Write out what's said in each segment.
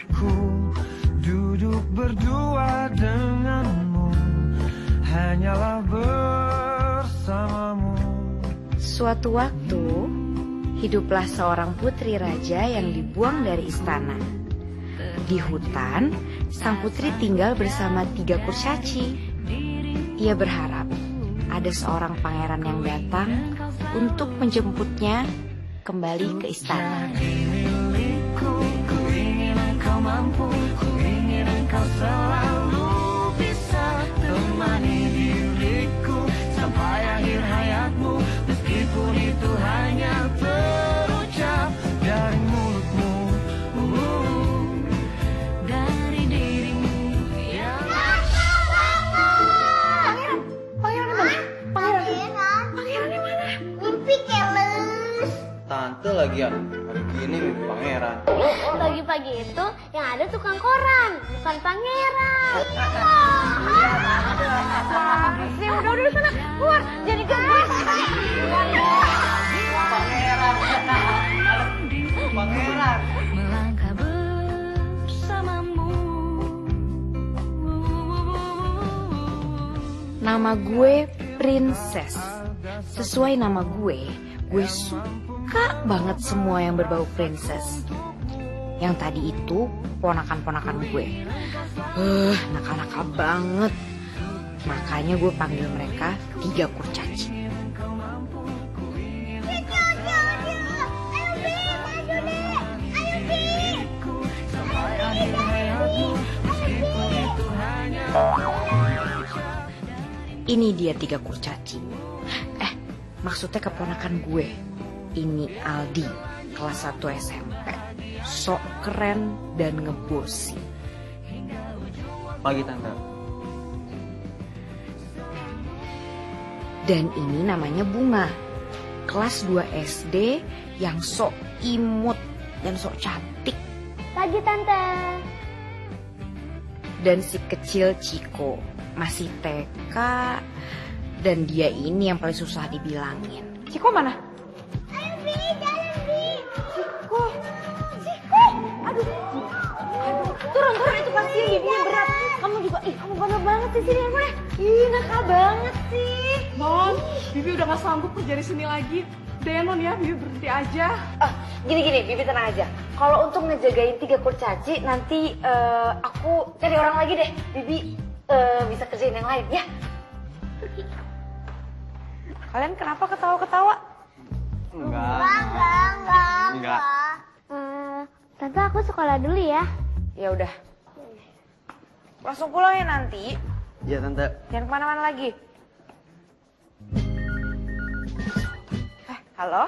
diriku, duduk berdua denganmu, hanyalah bersamamu. Suatu waktu, hiduplah seorang putri raja yang dibuang dari istana. Di hutan, sang putri tinggal bersama 3 kurcaci. Ia berharap ada seorang pangeran yang datang untuk menjemputnya kembali ke istana. Ku ingin engkau mampu, ku ingin engkau selalu bisa temani diriku sampai akhir hayatmu, meskipun itu hanya terucap dari mulutmu, dari dirimu yang... Pangeran di mana? Mimpi keles. Tante lagi ya, hari gini mimpi pangeran. Pagi-pagi itu yang ada tukang koran, bukan pangeran. Sih, udah sana, keluar, jadi gembes. Pangeran. Pangeran. melangkah bersamamu. Nama gue Princess. Sesuai nama gue suka banget semua yang berbau princess. Yang tadi itu ponakan-ponakan gue. Nakal-nakal banget. Makanya gue panggil mereka 3 kurcaci. Ini dia 3 kurcaci. Maksudnya keponakan gue. Ini Aldi, kelas 1 SMP. Sok keren dan ngebosi. Pagi tante. Dan ini namanya Bunga, kelas 2 SD yang sok imut dan sok cantik. Pagi tante. Dan si kecil Ciko, masih TK. Dan dia ini yang paling susah dibilangin. Ciko mana? Ayo Bi, jalan Bi. Ciko. Aduh. Turun itu kasihan bibinya berat. Kamu juga, kamu bandel banget sih sini handphonenya. Nakal banget sih. Non, Bibi udah gak sanggup kerja di sini lagi. Udah ya Non ya, Bibi berhenti aja. Gini, Bibi tenang aja. Kalau untuk ngejagain 3 kurcaci, nanti aku cari orang lagi deh. Bibi bisa kerjain yang lain ya. Kalian kenapa ketawa-ketawa? Enggak. Tante aku sekolah dulu ya. Ya udah. Langsung pulang ya nanti. Iya tante. Jangan kemana-mana lagi. Halo?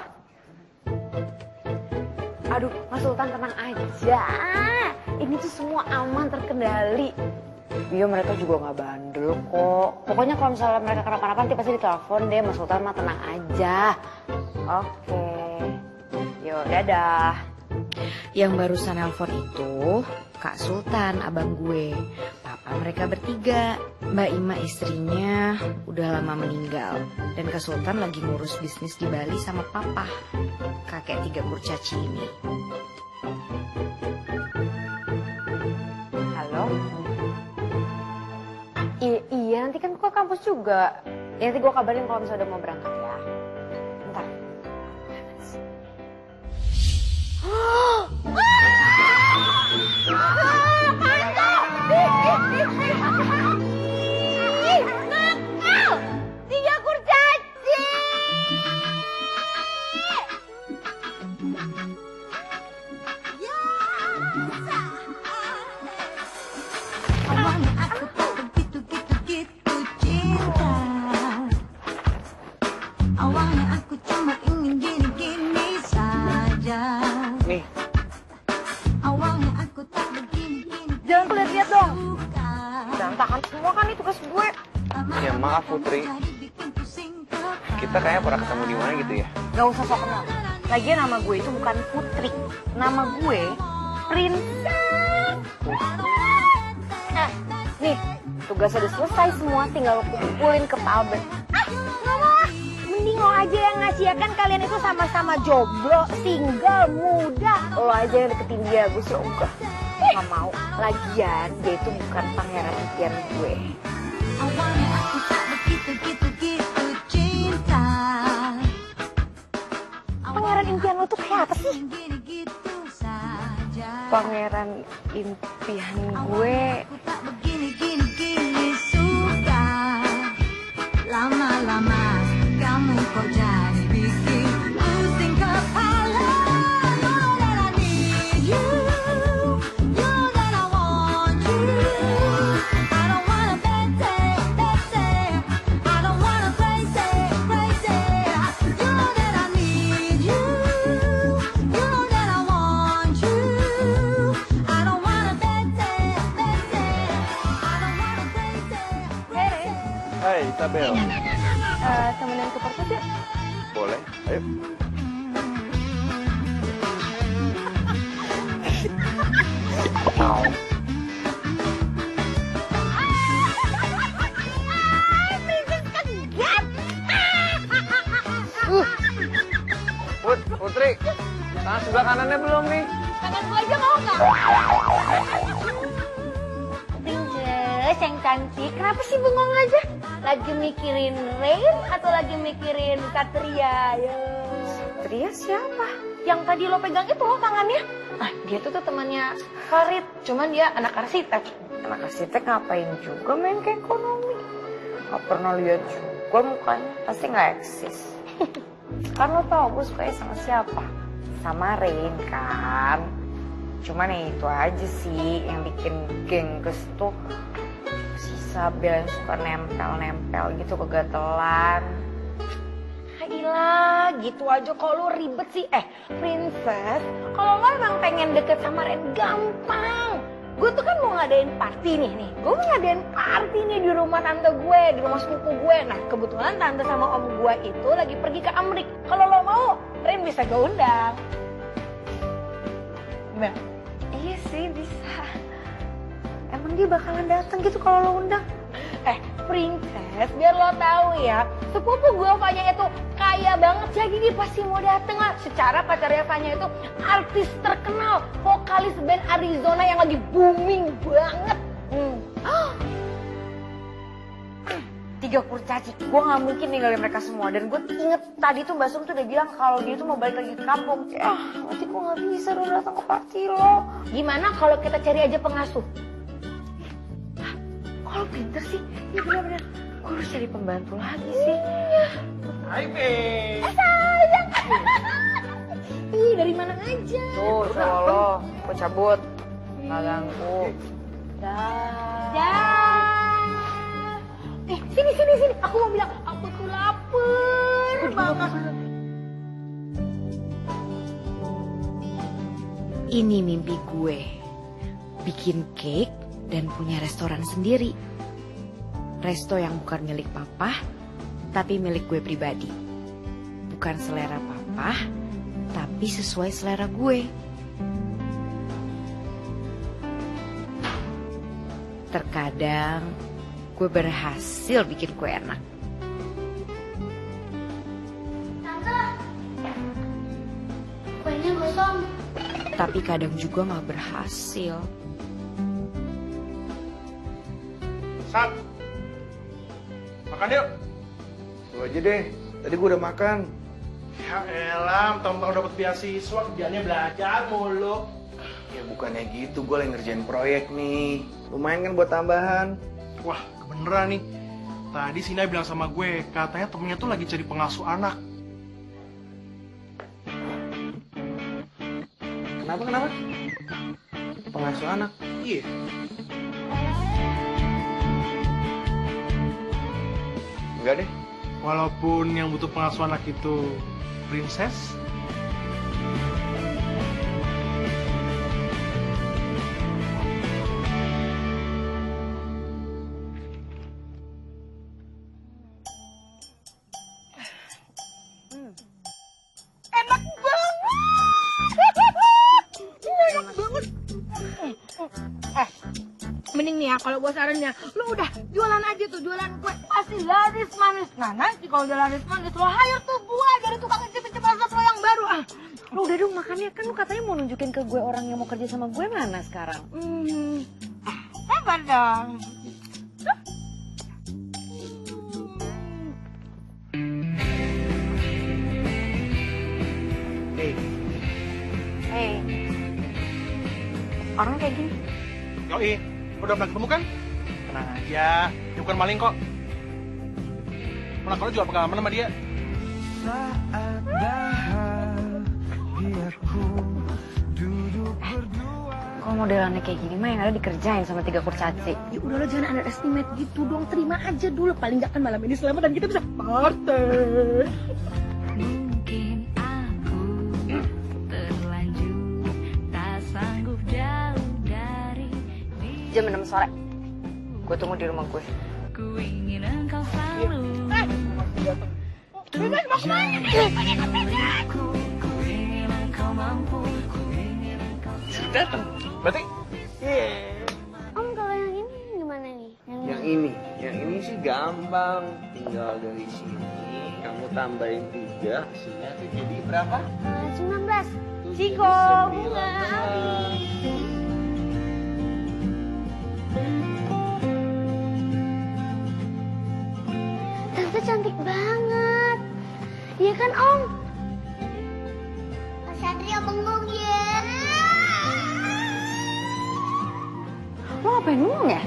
Aduh, Mas Sultan tenang aja. Ini tuh semua aman, terkendali. Iya, mereka juga nggak bandel kok. Pokoknya kalau misalnya mereka kenapa-napa nanti pasti ditelepon deh. Mas Sultan mah tenang aja. Oke. Yuk, dadah. Yang barusan nelpon itu Kak Sultan, abang gue. Papa mereka bertiga. Mbak Ima istrinya udah lama meninggal. Dan Kak Sultan lagi ngurus bisnis di Bali sama papa. Kakek 3 kurcaci ini. Halo? Iya, nanti kan gue ke kampus juga. Ya, nanti gue kabarin kalau misalnya udah mau berangkat ya. Bentar. Nakal! 3 kurcaci! Awalnya aku tak begitu cinta. Awalnya aku cuma ingin gini-gini saja. Nih, Awalnya aku tak begini-gini. Jangan tuh lihat dong. Suka. Berantakan semua kan itu tugas gue. ya maaf Putri. Jadi bikin pusing kepala. Kita kayaknya pernah ketemu di mana gitu ya. Gak usah sok kenal. Lagian nama gue itu bukan Putri. Nama gue Princess. Nih, tugas udah selesai semua. Tinggal lo kumpulin ke Palbert. Nggak mau ah. Mending lo aja yang ngasih ya kan kalian itu sama-sama jomblo, single, muda. Lo aja yang deketin dia, gue sih ogah. nggak mau. Lagian dia itu bukan pangeran impian gue. Awalnya aku tak begitu cinta. Pangeran impian lo tuh kayak apa sih? Gini-gitu saja. Pangeran impian gue. Aku tak begini suka. Lama-lama kamu kok jadi bikin pusing kepala. Know that I need you, you that I want you. I don't wanna bete, I don't wanna crazy. You know that I need you, you know that I want you. I don't wanna bete, I don't wanna crazy. Hai, Isabel. Temenin ke perpus ya? Boleh, ayo. Putri, tangan sebelah kanannya belum nih? Tangan gue aja mau nggak? Princess yang cantik, kenapa sih bengong aja? Lagi mikirin Rain atau lagi mikirin Satria? Ya. Satria siapa? Yang tadi lo pegang itu lo tangannya? Ah, dia tuh temannya Farid, cuman dia anak arsitek. Anak arsitek ngapain juga main ke ekonomi? Gak pernah lihat juga mukanya, pasti nggak eksis. Kan lo tau gue sukanya sama siapa? Sama Rain kan. Cuman ya itu aja sih yang bikin gengges tuh si Isabel yang suka nempel-nempel gitu kegatelan. Gila, gitu aja kalau lo ribet sih. Princess, kalau lo emang pengen deket sama Rain gampang. Gue tuh kan mau ngadain party nih. Gue mau ngadain party nih di rumah tante gue, di rumah sepupu gue. Nah, kebetulan tante sama om gue itu lagi pergi ke Amrik. Kalau lo mau, Rain bisa gue undang. Gimana? Iya sih bisa. Emang dia bakalan datang gitu kalau lo undang? Princess, biar lo tahu ya, sepupu gue Fanya itu kaya banget, jadi dia pasti mau dateng lah. Secara pacarnya Fanya itu artis terkenal, vokalis band Arizona yang lagi booming banget. 30 caci, gue gak mungkin ninggalin mereka semua. Dan gue inget tadi tuh Mbak Sum tuh udah bilang kalau dia tuh mau balik lagi ke kampung. Nanti gue gak bisa dong datang ke party lo. Gimana kalau kita cari aja pengasuh? Kalau pinter sih, ya bener-bener. Gue harus cari pembantu lagi sih. Hai, Be. Sayang. Ih, dari mana aja? Tuh, cowok lo, gue cabut. Gak ganggu. Sini. Aku mau bilang, aku tuh lapar banget. Ini mimpi gue. Bikin cake dan punya restoran sendiri. Resto yang bukan milik papa, tapi milik gue pribadi. Bukan selera papa, tapi sesuai selera gue. Terkadang gue berhasil bikin kue enak. Tante, kuenya gosong. Tapi kadang juga gak berhasil. Sat, makan yuk. Lu aja deh, tadi gue udah makan. Ya elah, tahun-tahun dapat beasiswa, kerjaannya belajar mulu. Ya bukannya gitu, gue lagi ngerjain proyek nih. Lumayan kan buat tambahan. Wah, kebeneran nih. Tadi Sina bilang sama gue, katanya temennya tuh lagi cari pengasuh anak. Kenapa? Pengasuh anak? Iya. Enggak deh. Walaupun yang butuh pengasuh anak itu princess. Enak banget. Enak banget. Mending nih ya, kalau gue sarannya, lo udah jualan aja tuh, jualan kue pasti laris manis. Nah nanti kalau udah laris manis, lo hire tuh gue dari tukang icip-icip resep lo yang baru ah. Lu udah dong makannya, kan lu katanya mau nunjukin ke gue orang yang mau kerja sama gue mana sekarang? Apa dong? Hei, orang kayak gini. Yoi, udah pernah ketemu kan? Tenang aja, dia bukan maling kok. Pernah kalau juga pengalaman sama dia. Kalau modelannya kayak gini mah yang ada dikerjain sama 3 kurcaci. Ya udahlah jangan underestimate gitu dong. Terima aja dulu. Paling nggak kan malam ini selamat dan kita bisa party. Mungkin aku terlanjur tak sanggup jauh dari Jam 6 sore. Gue tunggu di rumah gue. ku ingin engkau selalu. Bebas mau kemana? Ku ingin engkau mampu, ku ingin engkau Datang. Berarti Om kalau yang ini gimana nih? Yang ini sih gampang. Tinggal dari sini kamu tambahin 3, hasilnya tuh jadi berapa? 19. Ciko, bunga. Tante cantik banget. Iya kan Om? Mas Satria bengong ya. Lo ngapain ngomong ya?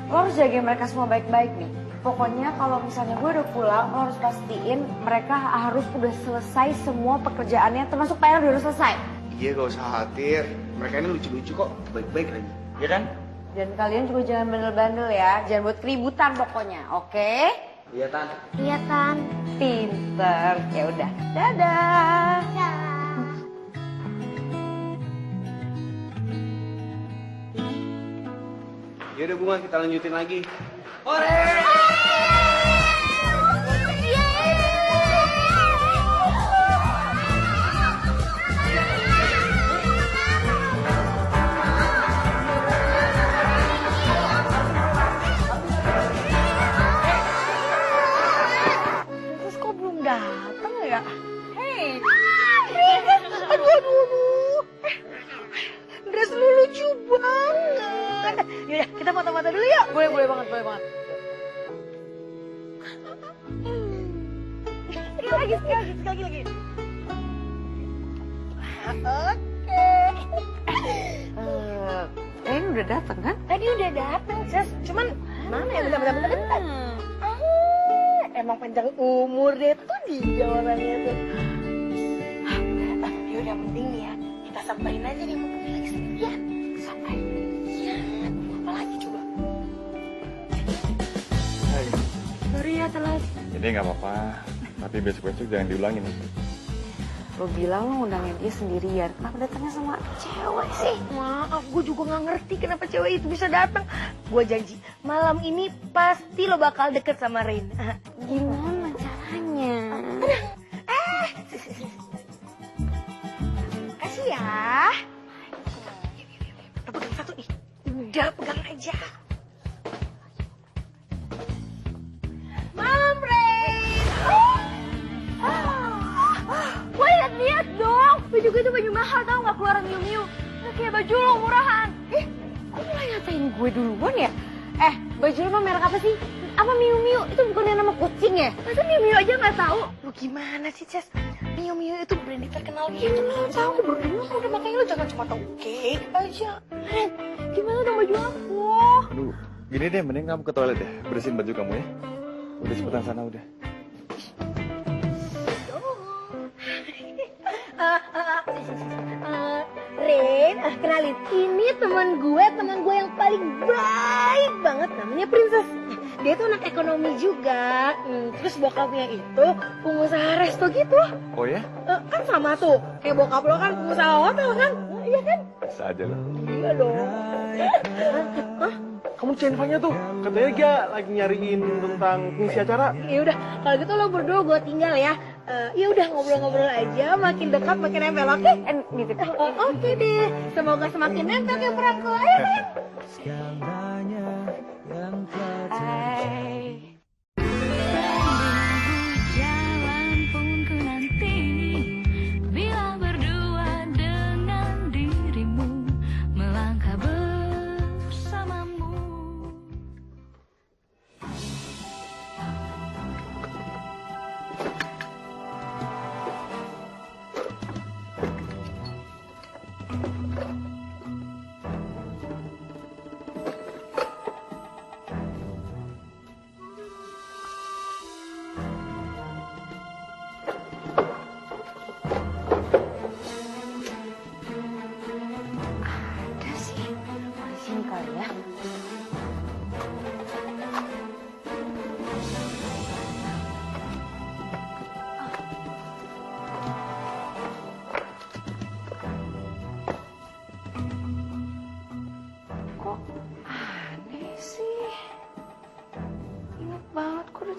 Lo harus jagain mereka semua baik-baik nih. Pokoknya kalau misalnya gue udah pulang, lo harus pastiin mereka harus udah selesai semua pekerjaannya, termasuk PR udah selesai. Iya gak usah khawatir. Mereka ini lucu-lucu kok. Baik-baik lagi. Ya kan? Dan kalian juga jangan bandel-bandel ya, jangan buat keributan pokoknya, oke? Iya Tan. Iya Tan. Pinter, ya udah, dadah. Ya. Yaudah Bunga, kita lanjutin lagi. terus kok belum datang ya? Hei, aduh. Dress lu lucu banget. Yaudah, kita foto-foto dulu yuk. Boleh banget, boleh banget. Sekali lagi. Oke. Ren udah datang kan? Tadi udah datang, Ces. Cuman mana ya? Bentar. Emang panjang umur deh tuh dia orangnya tuh. Ya udah penting nih ya. Kita samperin aja nih mumpung lagi sendirian. Sampai. Iya. Apa lagi coba? Sorry ya telat. Ini nggak apa-apa, tapi besok-besok jangan diulangin. Lo bilang lo ngundangnya dia sendirian, kenapa datangnya sama cewek sih? Maaf, gue juga nggak ngerti kenapa cewek itu bisa datang. Gue janji, malam ini pasti lo bakal deket sama Rain. Gimana caranya? Kasih ya. Kita pegang satu nih. Udah, pegang aja. Malam, Rain. Wah lihat dong. Baju gue tuh baju mahal tau gak keluaran Miu Miu. Gak kayak baju lo murahan. Kok mulai ngatain gue duluan ya? Baju lo mah merek apa sih? Apa Miu Miu? Itu bukannya nama kucing ya? Masa Miu Miu aja gak tahu? Lu gimana sih, Ces? Miu Miu itu brand terkenal gitu. Lo tahu berdua udah makanya lo jangan cuma tahu cake aja. Ren, gimana dong baju aku? Aduh, gini deh, mending kamu ke toilet deh, bersihin baju kamu ya. Udah cepetan sana udah. Ren, kenalin, ini teman gue yang paling baik banget, namanya Princess. Dia tuh anak ekonomi juga, terus bokapnya itu pengusaha resto gitu. Oh ya? Kan sama tuh, kayak bokap lo kan pengusaha hotel kan? Iya kan? Bisa aja loh. Iya dong. kamu cari Fanya tuh. Katanya dia lagi nyariin tentang fungsi acara. Ya udah, kalau gitu lo berdua gue tinggal ya. Ya udah ngobrol-ngobrol aja, makin dekat makin nempel, oke? Nitip. Oke deh, semoga semakin nempel kayak perangko ya kan? jalan pun ku nanti.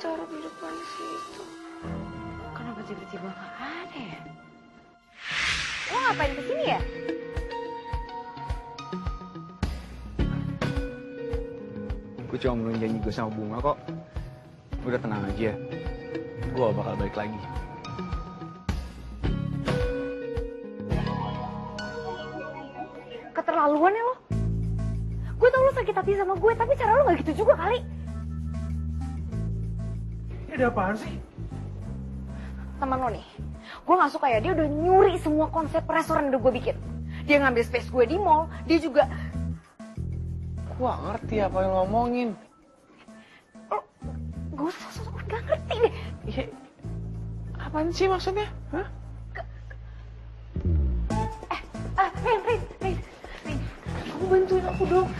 taruh di depan situ. Kenapa tiba-tiba nggak ada ya? Lo ngapain kesini ya? Gue cuma belum janji gue sama Bunga kok. Udah tenang aja. Gue bakal balik lagi. Keterlaluan ya lo. Gue tau lo sakit hati sama gue, tapi cara lo gak gitu juga kali. Ini ada apaan sih? Temen lo nih, gue gak suka ya, dia udah nyuri semua konsep restoran yang udah gue bikin. Dia ngambil space gue di mall, dia juga... Gue gak ngerti apa yang ngomongin. Gue gak ngerti deh. Iya. Apaan sih maksudnya? Hah? Rin, kamu bantuin aku dong.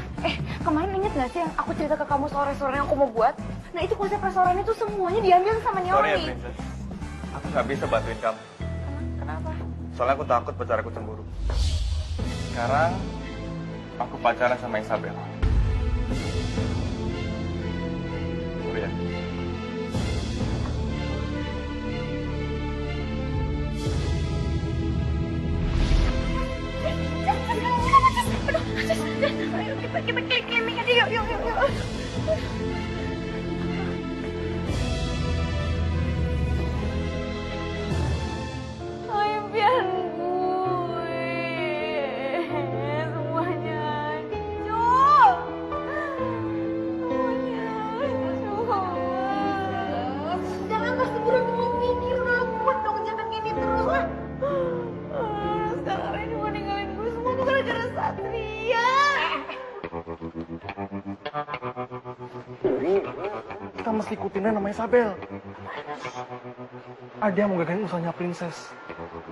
Kemarin inget gak sih yang aku cerita ke kamu soal restoran yang aku mau buat? Nah itu konsep restorannya tuh semuanya diambil sama Sorry ya, Nyoni. Princess. Aku nggak bisa bantuin kamu. Kenapa? Soalnya aku takut pacar aku cemburu. Sekarang, aku pacaran sama Isabel. Sorry ya. Kita klik aja yuk. Impian gue semuanya hancur. Semuanya hancur. Jangan tersebut mikir ngelakuin dong jangan gini terus lah. Sekarang Ren mau ninggalin gue semua tuh gara-gara Satria. Kita mesti ikutinnya namanya Isabel. Ada yang mau gagarin usahanya Princess.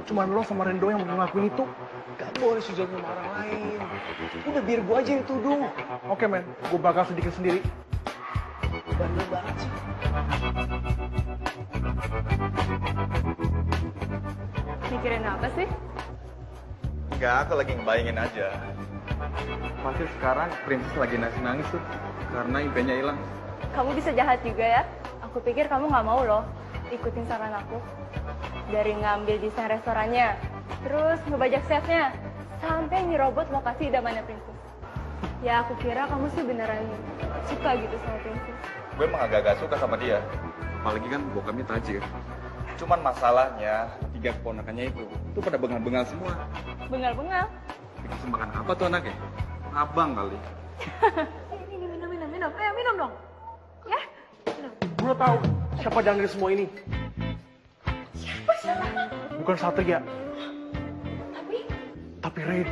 Cuman lo sama Rendo yang mau ngelakuin itu. Gak boleh sujud sama orang lain. Udah biar gue aja yang tuduh. Oke men, gue bakal sedikit sendiri. Bandel banget sih. Mikirin apa sih? Enggak, aku lagi ngebayangin aja. Pasti sekarang Princess lagi nangis tuh. Karena impiannya hilang. Kamu bisa jahat juga ya? Aku pikir kamu nggak mau loh ikutin saran aku. Dari ngambil desain restorannya, terus ngebajak setnya, sampai nyerobot lokasi idamannya Princess. Ya aku kira kamu sih beneran suka gitu sama Princess. Gue emang agak-agak suka sama dia. Apalagi kan bokapnya tajir. Cuman masalahnya, 3 keponakannya itu pada bengal-bengal semua. Bengal-bengal. Dikasih makan apa tuh anaknya? Abang kali. Minum. Ayo minum dong. Ya? Gue tahu siapa jalan dari semua ini. Siapa? Bukan Satria, Tapi Ren.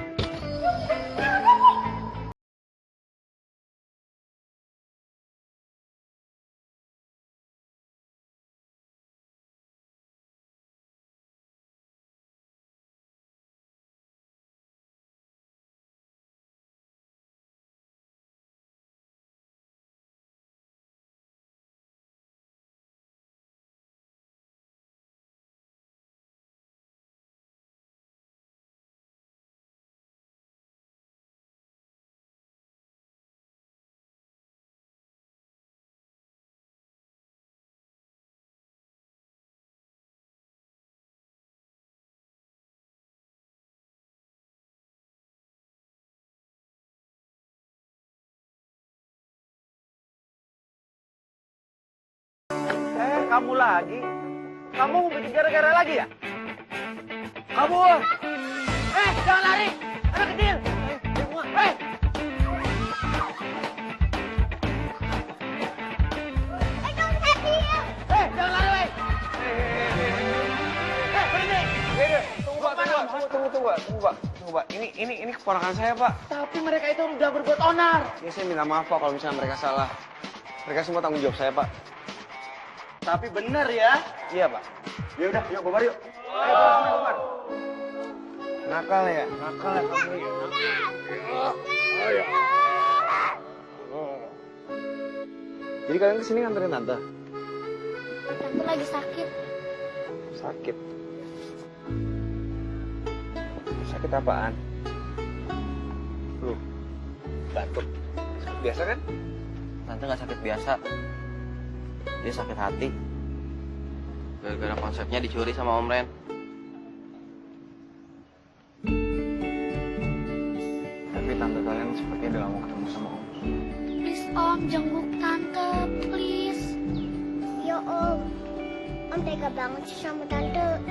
Kamu lagi? Kamu mau bikin gara-gara lagi ya? Kabur! Jangan lari! Anak kecil! Jangan lari, weh! Berhenti! Tunggu, Pak. Ini keponakan saya, Pak. Tapi mereka itu udah berbuat onar. Ya, saya minta maaf, Pak, kalau misalnya mereka salah. Mereka semua tanggung jawab saya, Pak. Tapi bener ya. Iya, Pak. Ya udah, yuk Gomar yuk. Ayo, Gomar. Nakal ya kamu ya. Jadi kalian kesini nganterin tante? Tante lagi sakit. Sakit? Sakit apaan? Batuk. Sakit biasa kan? Tante nggak sakit biasa. Dia sakit hati gara-gara konsepnya dicuri sama Om Ren. Tapi tante kalian sepertinya udah gak mau ketemu sama Om. Please Om, jenguk Tante, please. Ya Om, Om tega banget sih sama Tante.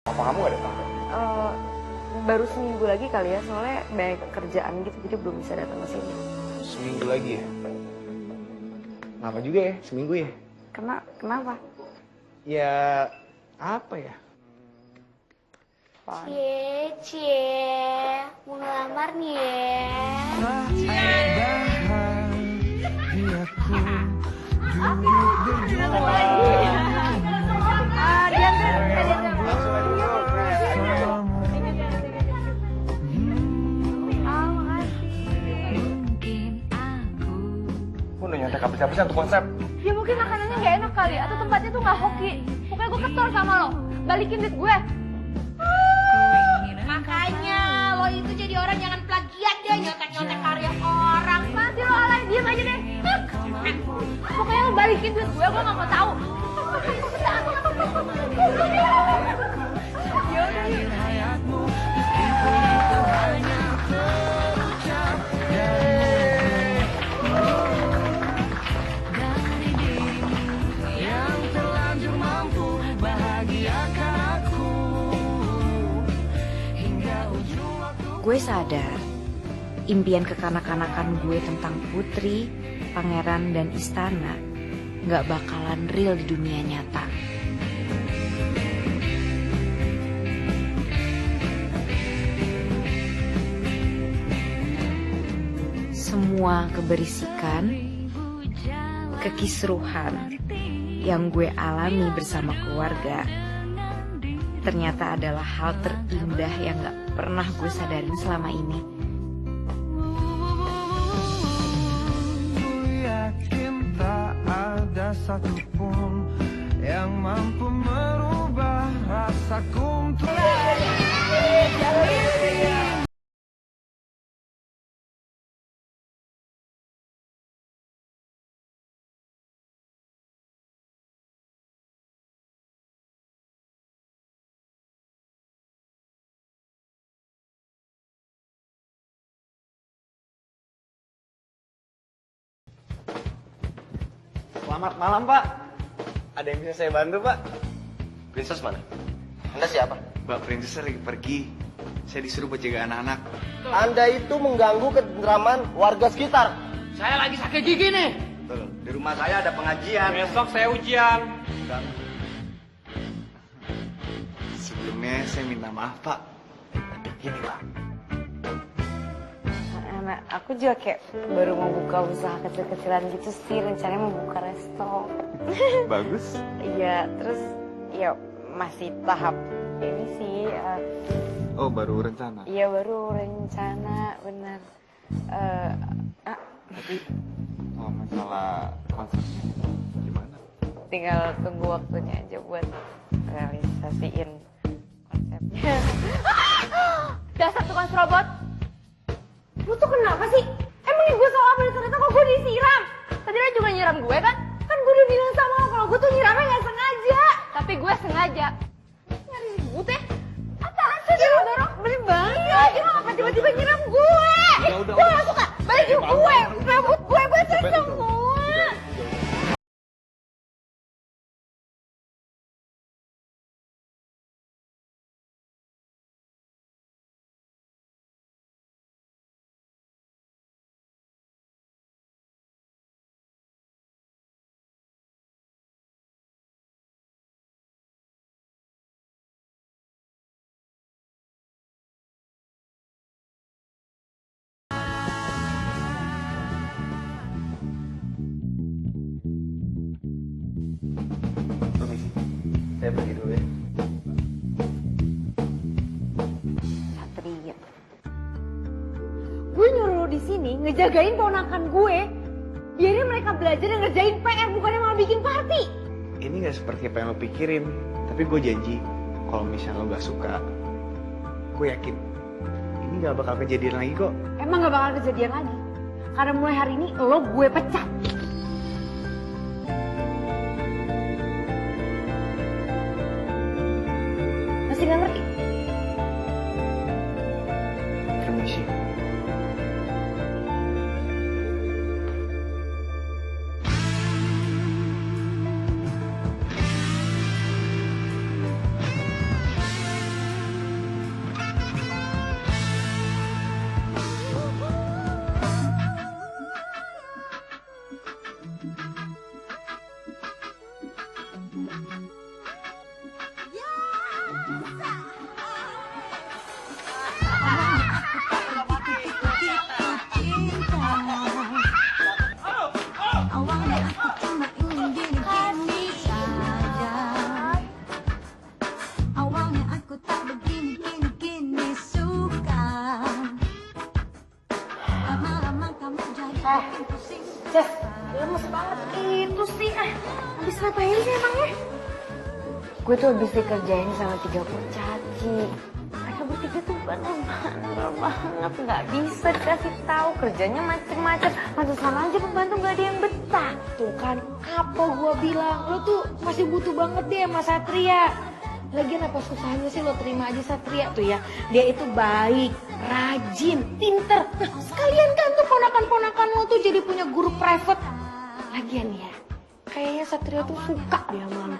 Apa kamu gak datang? Baru seminggu lagi kali ya, soalnya banyak kerjaan gitu, jadi belum bisa datang ke sini. Seminggu lagi ya? Lama juga ya, seminggu ya? Kenapa? Ya, apa ya? Cie, mau ngelamar nih ya. Gak bisa-bisa tuh konsep. Ya mungkin makanannya nggak enak kali, atau tempatnya tuh nggak hoki. Pokoknya gue kesel sama lo, balikin duit gue. Makanya lo itu jadi orang jangan plagiat deh, nyontek-nyontek karya orang. Masih lo alay, diem aja deh. Pokoknya lo balikin duit gue nggak mau tahu. Gue sadar, impian kekanak-kanakan gue tentang putri, pangeran, dan istana gak bakalan real di dunia nyata. Semua keberisikan, kekisruhan yang gue alami bersama keluarga ternyata adalah hal terindah yang gak pernah gue sadarin selama ini. Yakin tak ada satupun yang mampu merubah rasaku untuk Selamat malam, Pak. Ada yang bisa saya bantu, Pak? Princess mana? Anda siapa? Mbak Princess lagi pergi. Saya disuruh buat jaga anak-anak. Anda itu mengganggu ketenteraman warga sekitar. Saya lagi sakit gigi nih. Betul. Di rumah saya ada pengajian. Besok saya ujian. Sebelumnya saya minta maaf, Pak. Tapi gini, Pak. Nah, aku juga kayak baru mau buka usaha kecil-kecilan gitu sih, rencananya mau buka resto. Bagus. Iya, terus ya masih tahap ini sih. Oh, baru rencana? Iya, baru rencana, bener. Tapi masalah konsepnya gimana? Tinggal tunggu waktunya aja buat realisasiin konsepnya. Dasar tukang serobot. Lu tuh kenapa sih? Emangnya gue salah apa ternyata kok gue disiram? Tadi lo juga nyiram gue kan? Kan gue udah bilang sama lo kalau gue tuh nyiramnya gak sengaja. Tapi gue sengaja. Nyari ribut ya? Apaan sih dorong? Bener banget. Iya, kenapa tiba-tiba nyiram gue? Gue gak suka. Baju gue, rambut gue basah semua. Permisi. Saya pergi dulu ya. Satria. Gue nyuruh lo di sini ngejagain ponakan gue. Biarin mereka belajar dan ngerjain PR bukannya malah bikin party. Ini gak seperti apa yang lo pikirin. Tapi gue janji, kalau misalnya lo gak suka, gue yakin ini gak bakal kejadian lagi kok. Emang gak bakal kejadian lagi. Karena mulai hari ini lo gue pecat. Masih gak ngerti? Permisi. Awalnya aku cuma ingin gini-gini saja. Awalnya aku tak begini-gini suka. Lama-lama kamu jadi pusing. Cez, Lemes banget itu sih. Habis ngapain sih emangnya? Gue tuh habis dikerjain sama 3 kurcaci. Mereka bertiga tuh bandel banget, nggak bisa dikasih tahu, kerjanya macem-macem. Pantesan aja pembantu nggak ada yang betah. Tuh kan, apa gua bilang, lo tuh masih butuh banget deh sama Satria. Lagian apa susahnya sih lo terima aja Satria tuh ya. Dia itu baik, rajin, pinter. Nah, sekalian kan tuh ponakan-ponakan lo tuh jadi punya guru private. Lagian ya, kayaknya Satria tuh suka dia sama lo.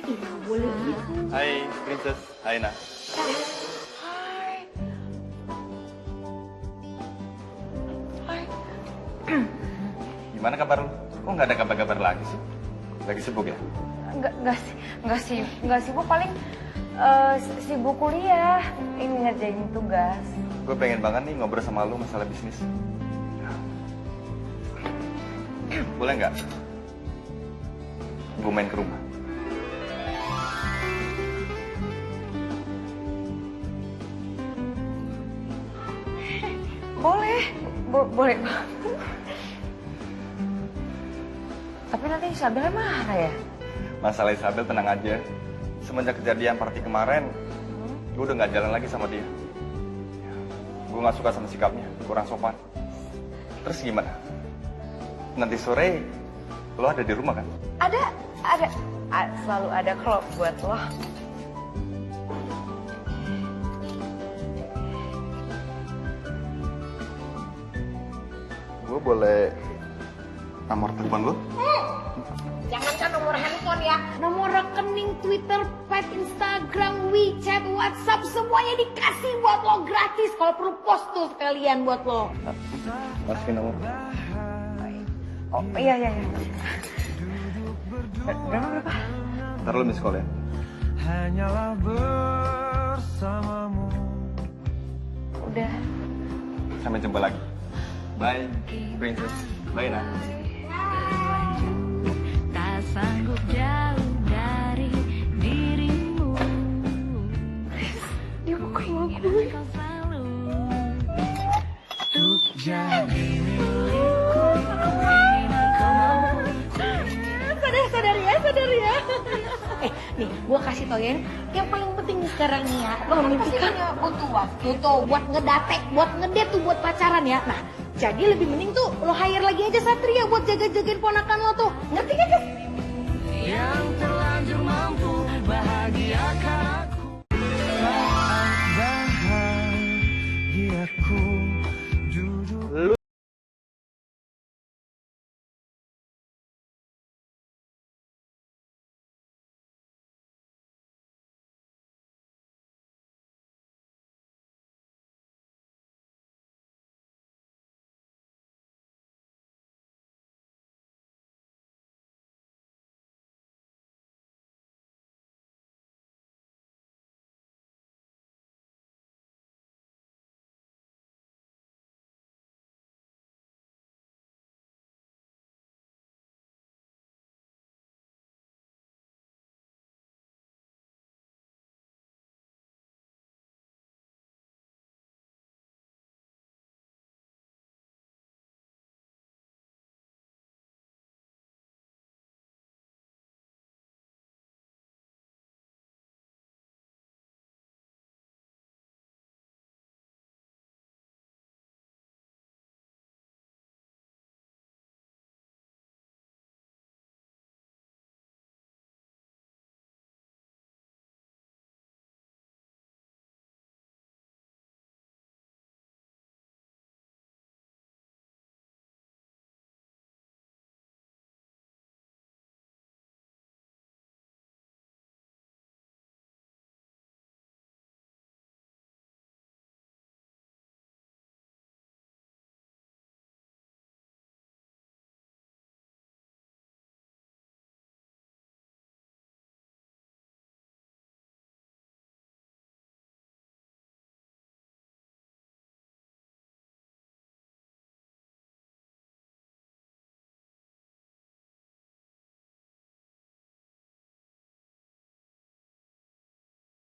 Ih, nggak boleh gitu. Hai, Princess. Hai, Nah. Gimana kabar lu? Kok nggak ada kabar-kabar lagi sih? Lagi sibuk ya? Nggak sibuk, paling sibuk kuliah, ini ngerjain tugas. Gue pengen banget nih ngobrol sama lu masalah bisnis. Boleh nggak? Gue main ke rumah. Boleh. Tapi nanti Isabelnya marah ya? Masalah Isabel tenang aja. Semenjak kejadian party kemarin, gue udah nggak jalan lagi sama dia. Gue nggak suka sama sikapnya, kurang sopan. Terus gimana? Nanti sore lo ada di rumah kan? Ada, selalu ada kalau buat lo. Gue boleh nomor telepon lo? Jangankan nomor handphone ya, nomor rekening Twitter, Pet, Instagram, WeChat, WhatsApp, semuanya dikasih buat lo gratis. Kalau perlu post tuh sekalian buat lo. Masukin nomor. Oh iya. Berapa? Ntar lo miss call ya. Hanyalah bersamamu. Udah. Sampai jumpa lagi. Bye, Princess. Bye, Nah. Tak sanggup jauh dari dirimu. Dia mau ke rumah gue. Untuk jadi Sadar ya. Nih, gue kasih tau ya, yang paling penting sekarang nih ya, lo memimpikan butuh waktu tuh buat ngedatek, buat ngedate tuh, buat pacaran ya. Nah, jadi lebih mending tuh lo hire lagi aja Satria buat jaga-jagain ponakan lo tuh. Ngerti kan? yang terlanjur mampu bahagiakan aku. Saat bahagiaku jujur.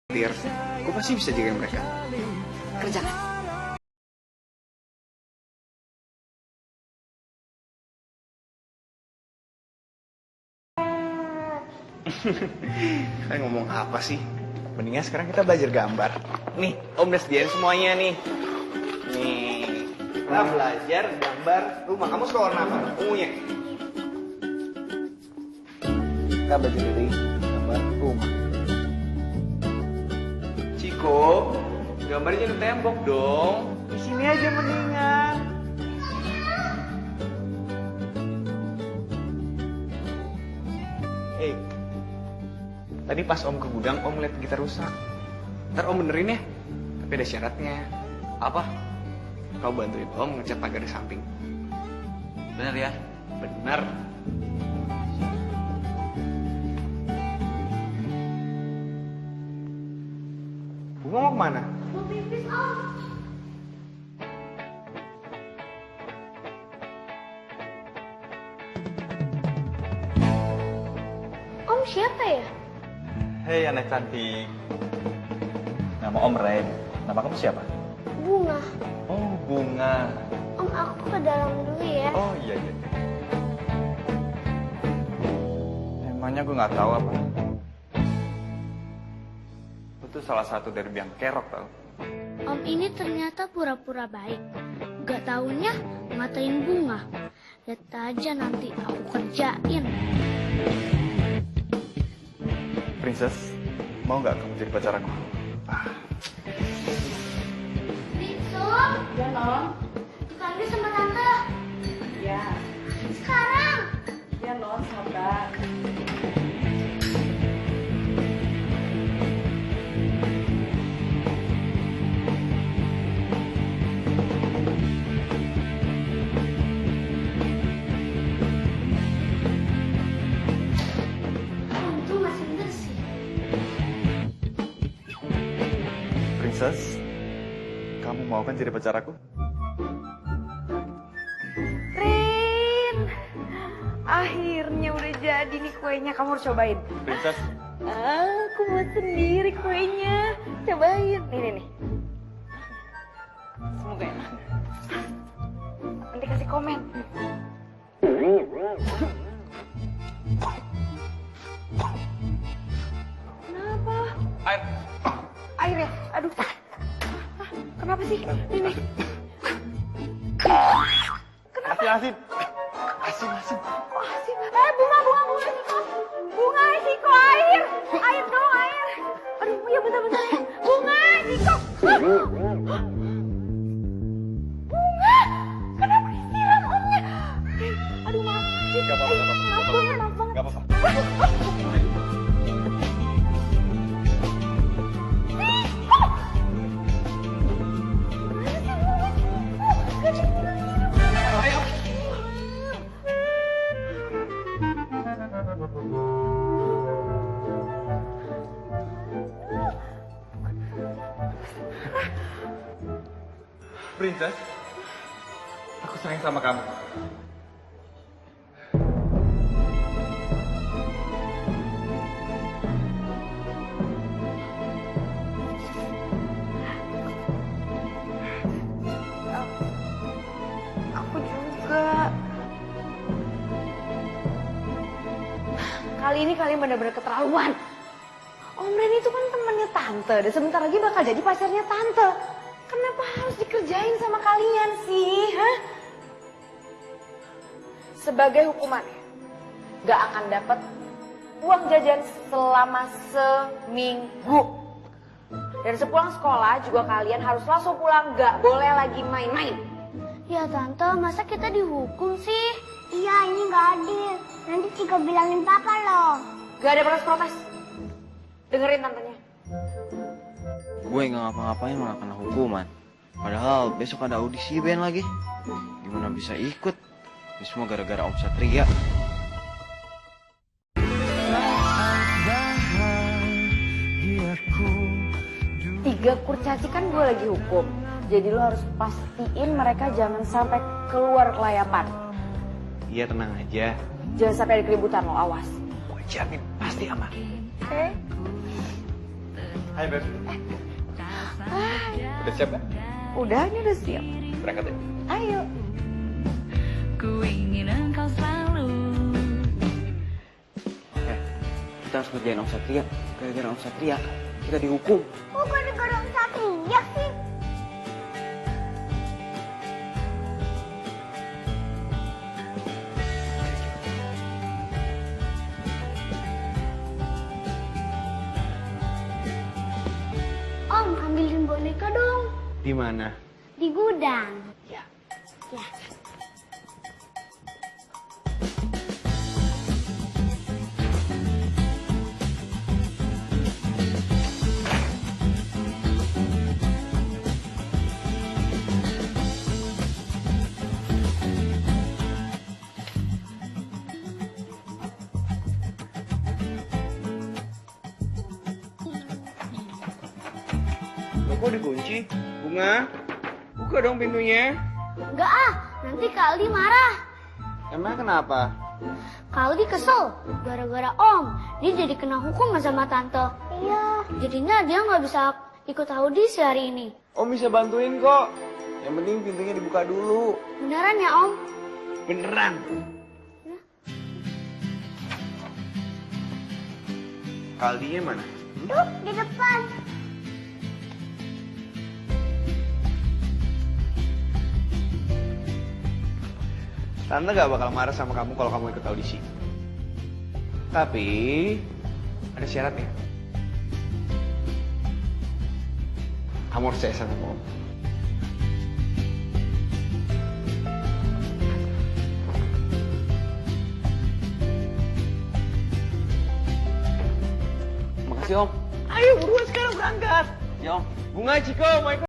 Gue pasti bisa jagain mereka. Kerjakan. Kalian ngomong apa sih? Mendingan sekarang kita belajar gambar. Nih, Om udah sediain semuanya nih. Nih, kita belajar gambar rumah. Kamu suka warna apa? Ungunya. Kita belajar dari gambar rumah. Ciko, gambarnya di tembok dong. Di sini aja mendingan. Hey, tadi pas Om ke gudang, Om lihat gitar rusak. Ntar Om benerin ya, tapi ada syaratnya. Apa? Kau bantuin Om ngecat pagar di samping. Bener ya? Bener. Bunga mau kemana? Mau pipis, Om. Om siapa ya? Hei anak cantik. Nama Om Ren. Nama kamu siapa? Bunga. Oh, Bunga. Om, aku ke dalam dulu ya. Oh iya iya. Emangnya gue nggak tahu apa. Itu salah satu dari biang kerok tau. Om ini ternyata pura-pura baik. Gak taunya ngatain Bunga. Lihat aja nanti aku kerjain. Princess, mau nggak kamu jadi pacar aku? Bitsum. Ya, Non. Kami sama Tante. Ya. Sekarang. Ya, Non, sabar. Untung masih bersih. Princess, kamu mau kan jadi pacar aku? Rin, akhirnya udah jadi nih kuenya, kamu harus cobain. Princess, Aku buat sendiri kuenya, cobain. Nih. Semoga enak. Nanti kasih komen. Kenapa? air. Air ya? Aduh. Kenapa sih? Ini. Asin, asin. Asin, asin. Oh, sih. Bunga Siko. Bunga Siko, air. Air dong, air. Aduh, ya bentar ya. Bunga Siko. Bunga, kenapa disiram omnya? Aduh, maaf. Gak apa-apa, gak apa-apa. Maaf banget, maaf banget. Gak apa-apa. Princess, aku sayang sama kamu. Aku juga. Kali ini kalian benar-benar keterlaluan. Om Ren itu kan temannya Tante, dan sebentar lagi bakal jadi pacarnya Tante. Kenapa harus dikerjain sama kalian sih, hah? Sebagai hukumannya, gak akan dapat uang jajan selama seminggu. Dan sepulang sekolah juga kalian harus langsung pulang, gak boleh lagi main-main. Ya Tante, masa kita dihukum sih? Iya, ini gak adil. Nanti Cika bilangin papa loh. Gak ada protes-protes. Dengerin tantenya. Gue nggak ngapa-ngapain malah kena hukuman. Padahal besok ada audisi band lagi. Gimana bisa ikut? Ini semua gara-gara Om Satria. Tiga kurcaci kan gue lagi hukum. Jadi lo harus pastiin mereka jangan sampai keluar kelayapan. Iya, tenang aja. Jangan sampai ada keributan lo, awas. Gue jamin pasti aman. Oke. Hai, Beb. Udah siap kan? Udah, ini udah siap. Berangkat ya? Ayo. Ku ingin engkau selalu. Kita kita harus ngerjain Om Satria. Gara-gara Om Satria, kita dihukum. Kok gara-gara Om Satria sih? Om, ambilin boneka dong. Di mana? Di gudang. Ya. Ya. Loh, kok dikunci? Bunga, buka dong pintunya. Enggak ah, nanti Kak Aldi marah. Emang kenapa? Kak Aldi kesel. Gara-gara Om, dia jadi kena hukum sama Tante. Iya. Jadinya dia nggak bisa ikut audisi hari ini. Om bisa bantuin kok. Yang penting pintunya dibuka dulu. Beneran ya Om? Beneran. Kaldinya mana? Tuh, di depan. Tante gak bakal marah sama kamu kalau kamu ikut audisi. Tapi ada syaratnya. Kamu harus percaya sama Om. Makasih Om. Ayo buruan sekarang berangkat. Ya Om. Bunga, Ciko, mau ikut?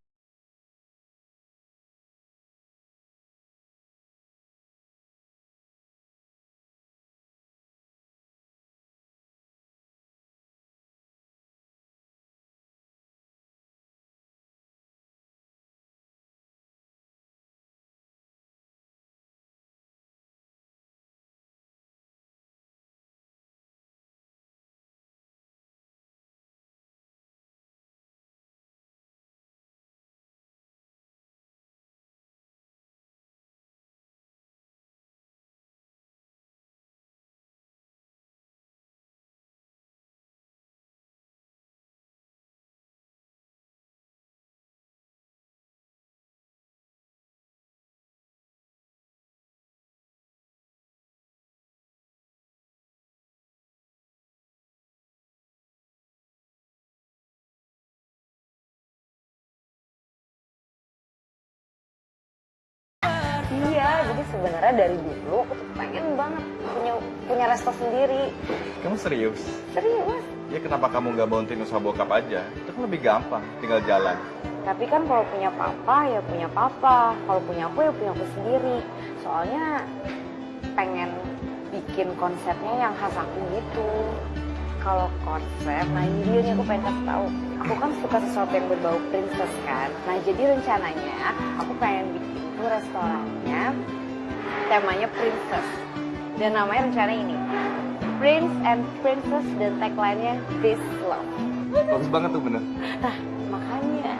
Iya, jadi sebenarnya dari dulu aku tuh pengen banget punya resto sendiri. Kamu serius? Serius. Ya kenapa kamu nggak bantuin usaha bokap aja? Itu kan lebih gampang, tinggal jalan. Tapi kan kalau punya papa ya punya papa, kalau punya aku ya punya aku sendiri. Soalnya pengen bikin konsepnya yang khas aku gitu. Kalau konsep, nah ini dia nih aku pengen kasih tahu. Aku kan suka sesuatu yang berbau princess kan. Nah jadi rencananya aku pengen bikin tuh restorannya temanya princess. Dan namanya rencana ini, Prince and Princess, dan tagline-nya This Love. Bagus banget tuh bener. Nah makanya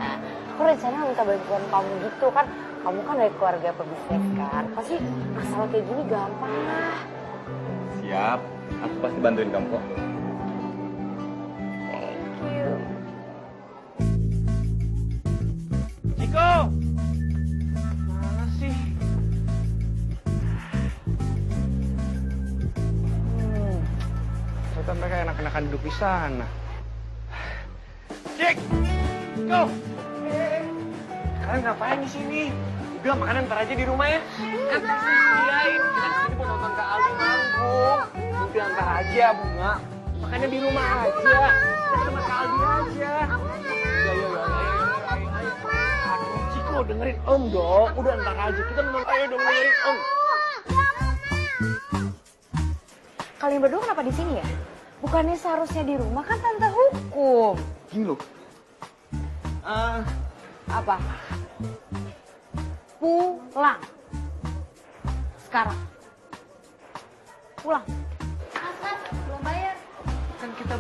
aku rencana minta bantuan kamu gitu kan. Kamu kan dari keluarga pebisnis kan. Pasti masalah kayak gini gampang lah. Siap, aku pasti bantuin kamu kok. Ciko! Mana sih? Ternyata mereka enak-enakan duduk di sana. Cik! Ciko! Kalian ngapain di sini? Udah makanan ntar aja di rumah ya. Kan sediain. Kita kesini mau nonton Kak Aldi manggung. Udah ntar aja, Bunga. Makannya di rumah aja. Kita sama Kak Aldi aja. Ayo. Aduh, Ciko dengerin Om dong. Udah ntar aja. Kita nonton, ayo dong dengerin Om. Kalian berdua kenapa di sini ya? Bukannya seharusnya di rumah, kan tante hukum. Gini loh. Apa? Pulang. Sekarang. Pulang. Belum bayar. Kan kita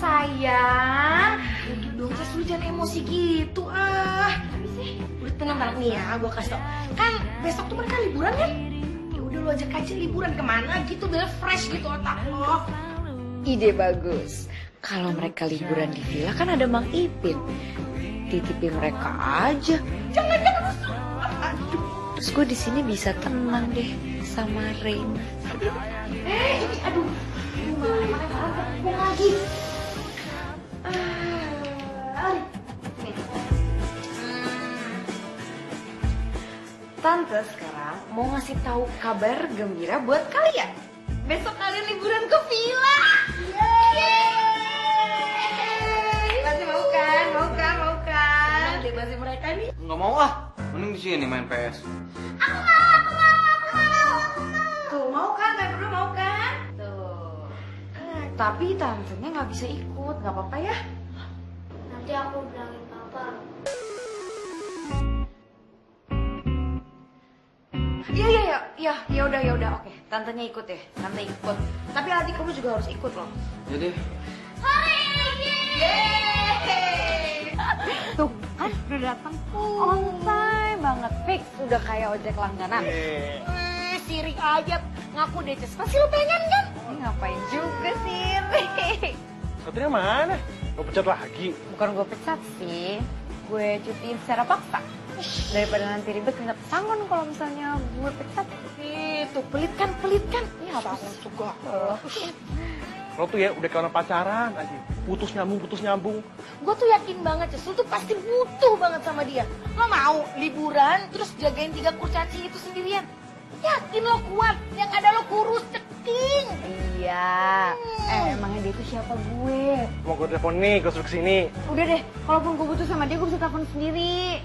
sayang. Udah dong, Ces, lu jangan emosi gitu Tapi sih, udah tenang nih ya, gue kasih tau. Kan besok tuh mereka liburan kan? Ya udah lu ajak aja liburan kemana gitu biar fresh gitu otak lo. Ide bagus. Kalau mereka liburan di villa kan ada Mang Ipin. Titipin mereka aja. Jangan aduh. Terus gue di sini bisa tenang deh sama Reina. Ini aduh. Malah terkepung lagi. Tante sekarang mau ngasih tahu kabar gembira buat kalian. Besok kalian liburan ke villa. Yeay! Masih mau kan? Mau kan? Nanti masih mereka nih. Nggak mau ah, mending di sini main PS. Tuh, mau kan? Kalian berdua mau kan? Tuh. Tapi tantenya nggak bisa ikut, nggak apa-apa ya? Nanti aku bilangin papa. Ya udah, oke. Tantenya ikut ya, tante ikut. Tapi adik kamu juga harus ikut loh. Jadi, Tuh kan udah datang on time banget. Fix udah kayak ojek langganan. Sirik aja ngaku deh, Ces. Pasti lu pengen kan? Ini ngapain juga Sirik? Satria mana? Lo pecat lagi? Bukan gue pecat sih, gue cutiin secara paksa. Daripada nanti ribet minta pesangon kalau misalnya gue pecat. Itu pelit kan? Iya apa Suka. Lo tuh ya udah kayak pacaran aja. Putus nyambung. Gue tuh yakin banget, Ces. Lu tuh pasti butuh banget sama dia. Lo mau liburan terus jagain 3 kurcaci itu sendirian? Yakin lo kuat? Yang ada lo kurus ceking. Iya. Emangnya dia itu siapa gue? Mau gue telepon nih, gue suruh kesini. Udah deh, kalaupun gue butuh sama dia gue bisa telepon sendiri.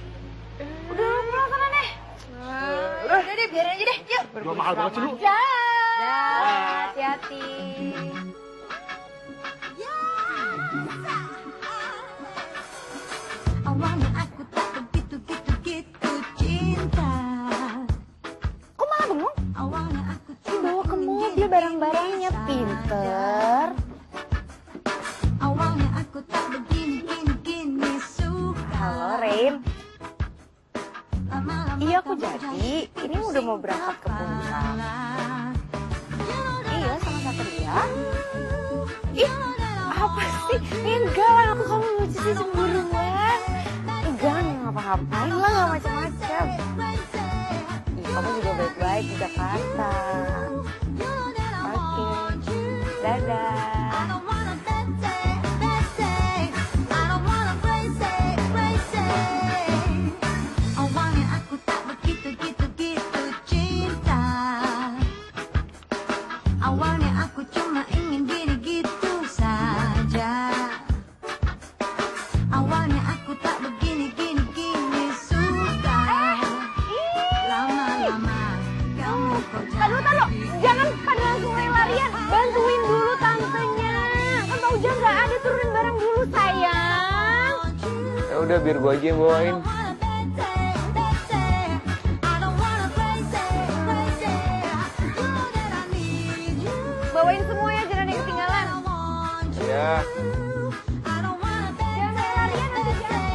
Udah lo pulang sana deh. Udah deh, biarin aja deh. Yuk. Jual mahal banget sih lu. Ya, hati-hati. Awalnya aku tak begitu cinta. Kok malah bengong? Awalnya aku Bawa ke mobil barang-barangnya, pinter. Awalnya aku tak begini suka. Halo, Rain. Lama-lama Iya, aku kamu jadi. Ini udah mau berangkat ke puncak. Iya, sama Satria. Ih, apa sih? Enggak lah, aku kamu lucu sih cemburuan. Enggak, nggak ngapa-ngapain lah, nggak macam-macam. Ih, kamu juga baik-baik di Jakarta. Oke, dadah. Awalnya aku tak begitu cinta. Awalnya aku cuma ingin gini gitu saja. Awalnya aku tak begini suka. Lama-lama kamu kok Taruh. Jangan pada langsung lari-larian. Bantuin dulu tantenya. Kan Pak Ujang nggak ada, turunin barang dulu sayang. ya udah biar gue aja yang bawain. Bawain semua ya, jangan ada yang ketinggalan. Ya. Jangan lari-larian nanti jangan.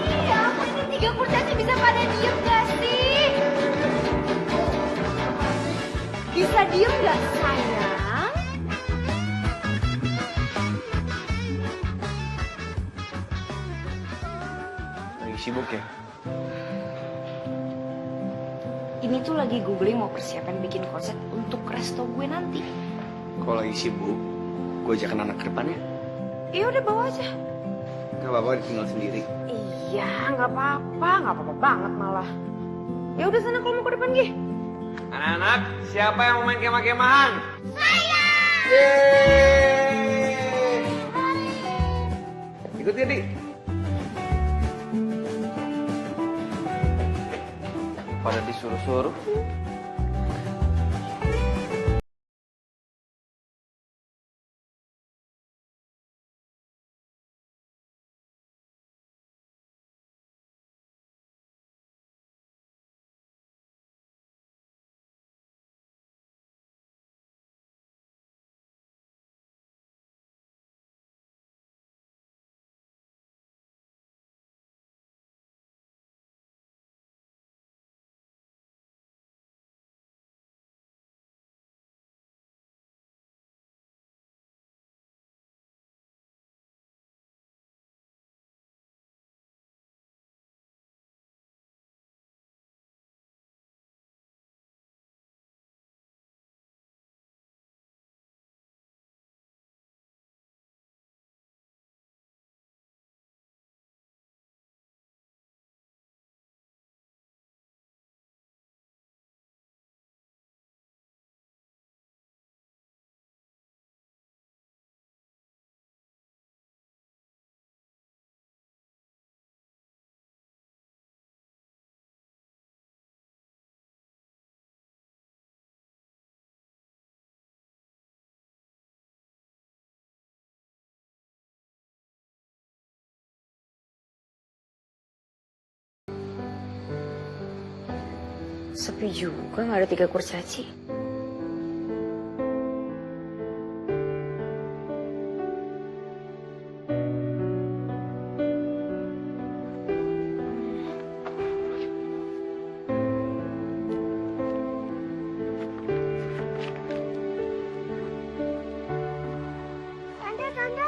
Iya, aku ini 3 kurcaci bisa pada diem gak sih? Bisa diem gak sayang? Lagi sibuk ya? Ini tuh lagi googling mau persiapan bikin konsep untuk resto gue nanti. Kalau lagi sibuk, gue ajakan anak ke depannya. Ya udah bawa aja. Gak apa-apa ditinggal sendiri. Iya, nggak apa-apa banget malah. Ya udah sana kalau mau ke depan Gi. Anak-anak, siapa yang mau main kemah-kemahan? Saya! Ikut ya, Di. Pada disuruh-suruh. Sepi juga, nggak ada 3 kurcaci. Tante, tante.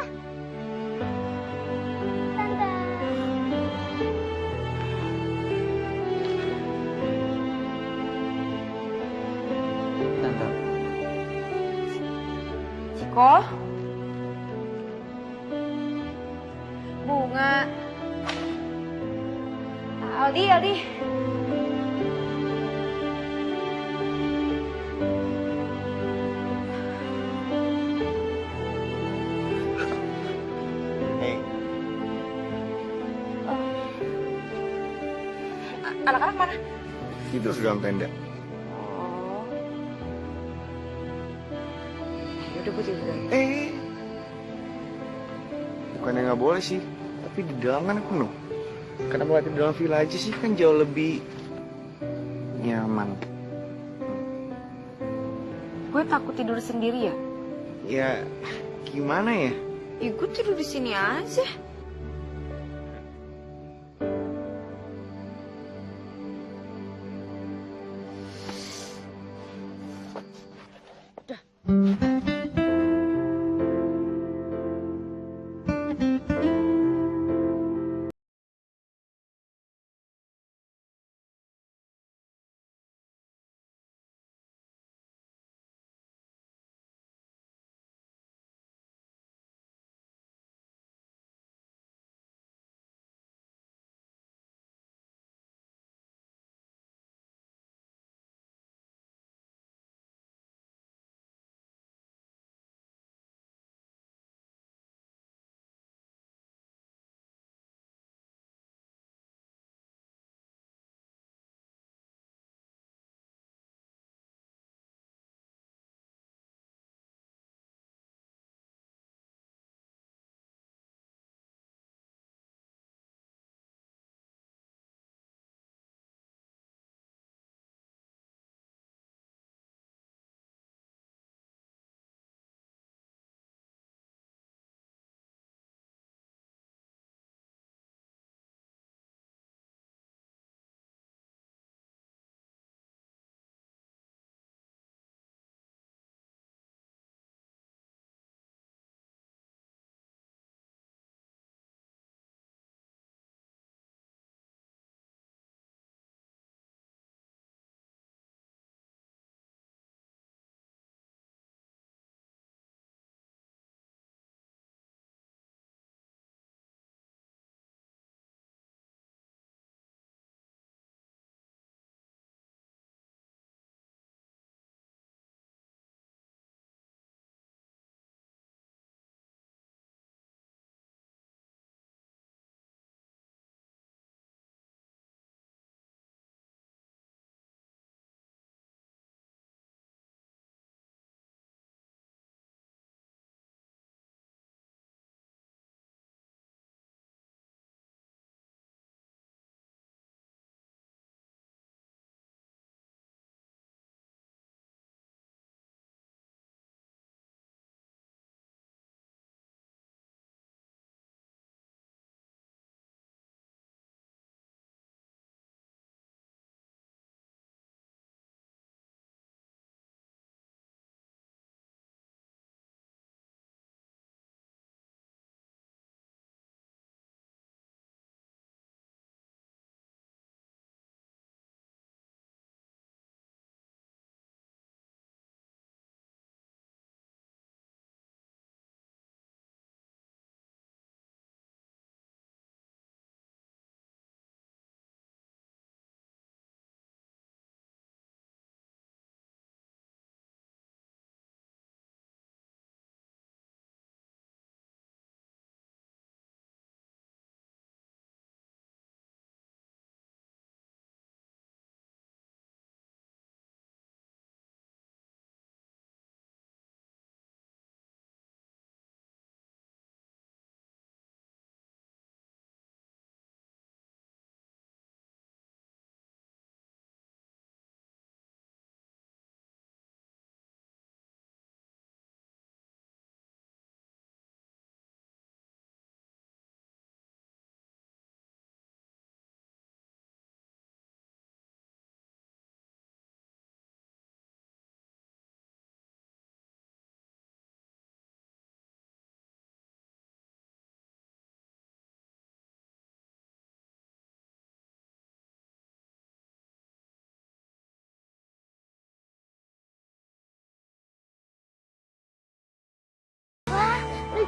Tante. Tante, Ciko? Bunga? Aldi, Aldi. Hei, Anak-anak mana? tidur di dalam tenda. Oh. Yaudah gue tidur. bukannya nggak boleh sih, tapi di dalam kan penuh. Kenapa nggak di dalam villa aja sih, kan jauh lebih nyaman. Gue takut tidur sendiri ya. Ya, gimana ya? Ya gue tidur di sini aja.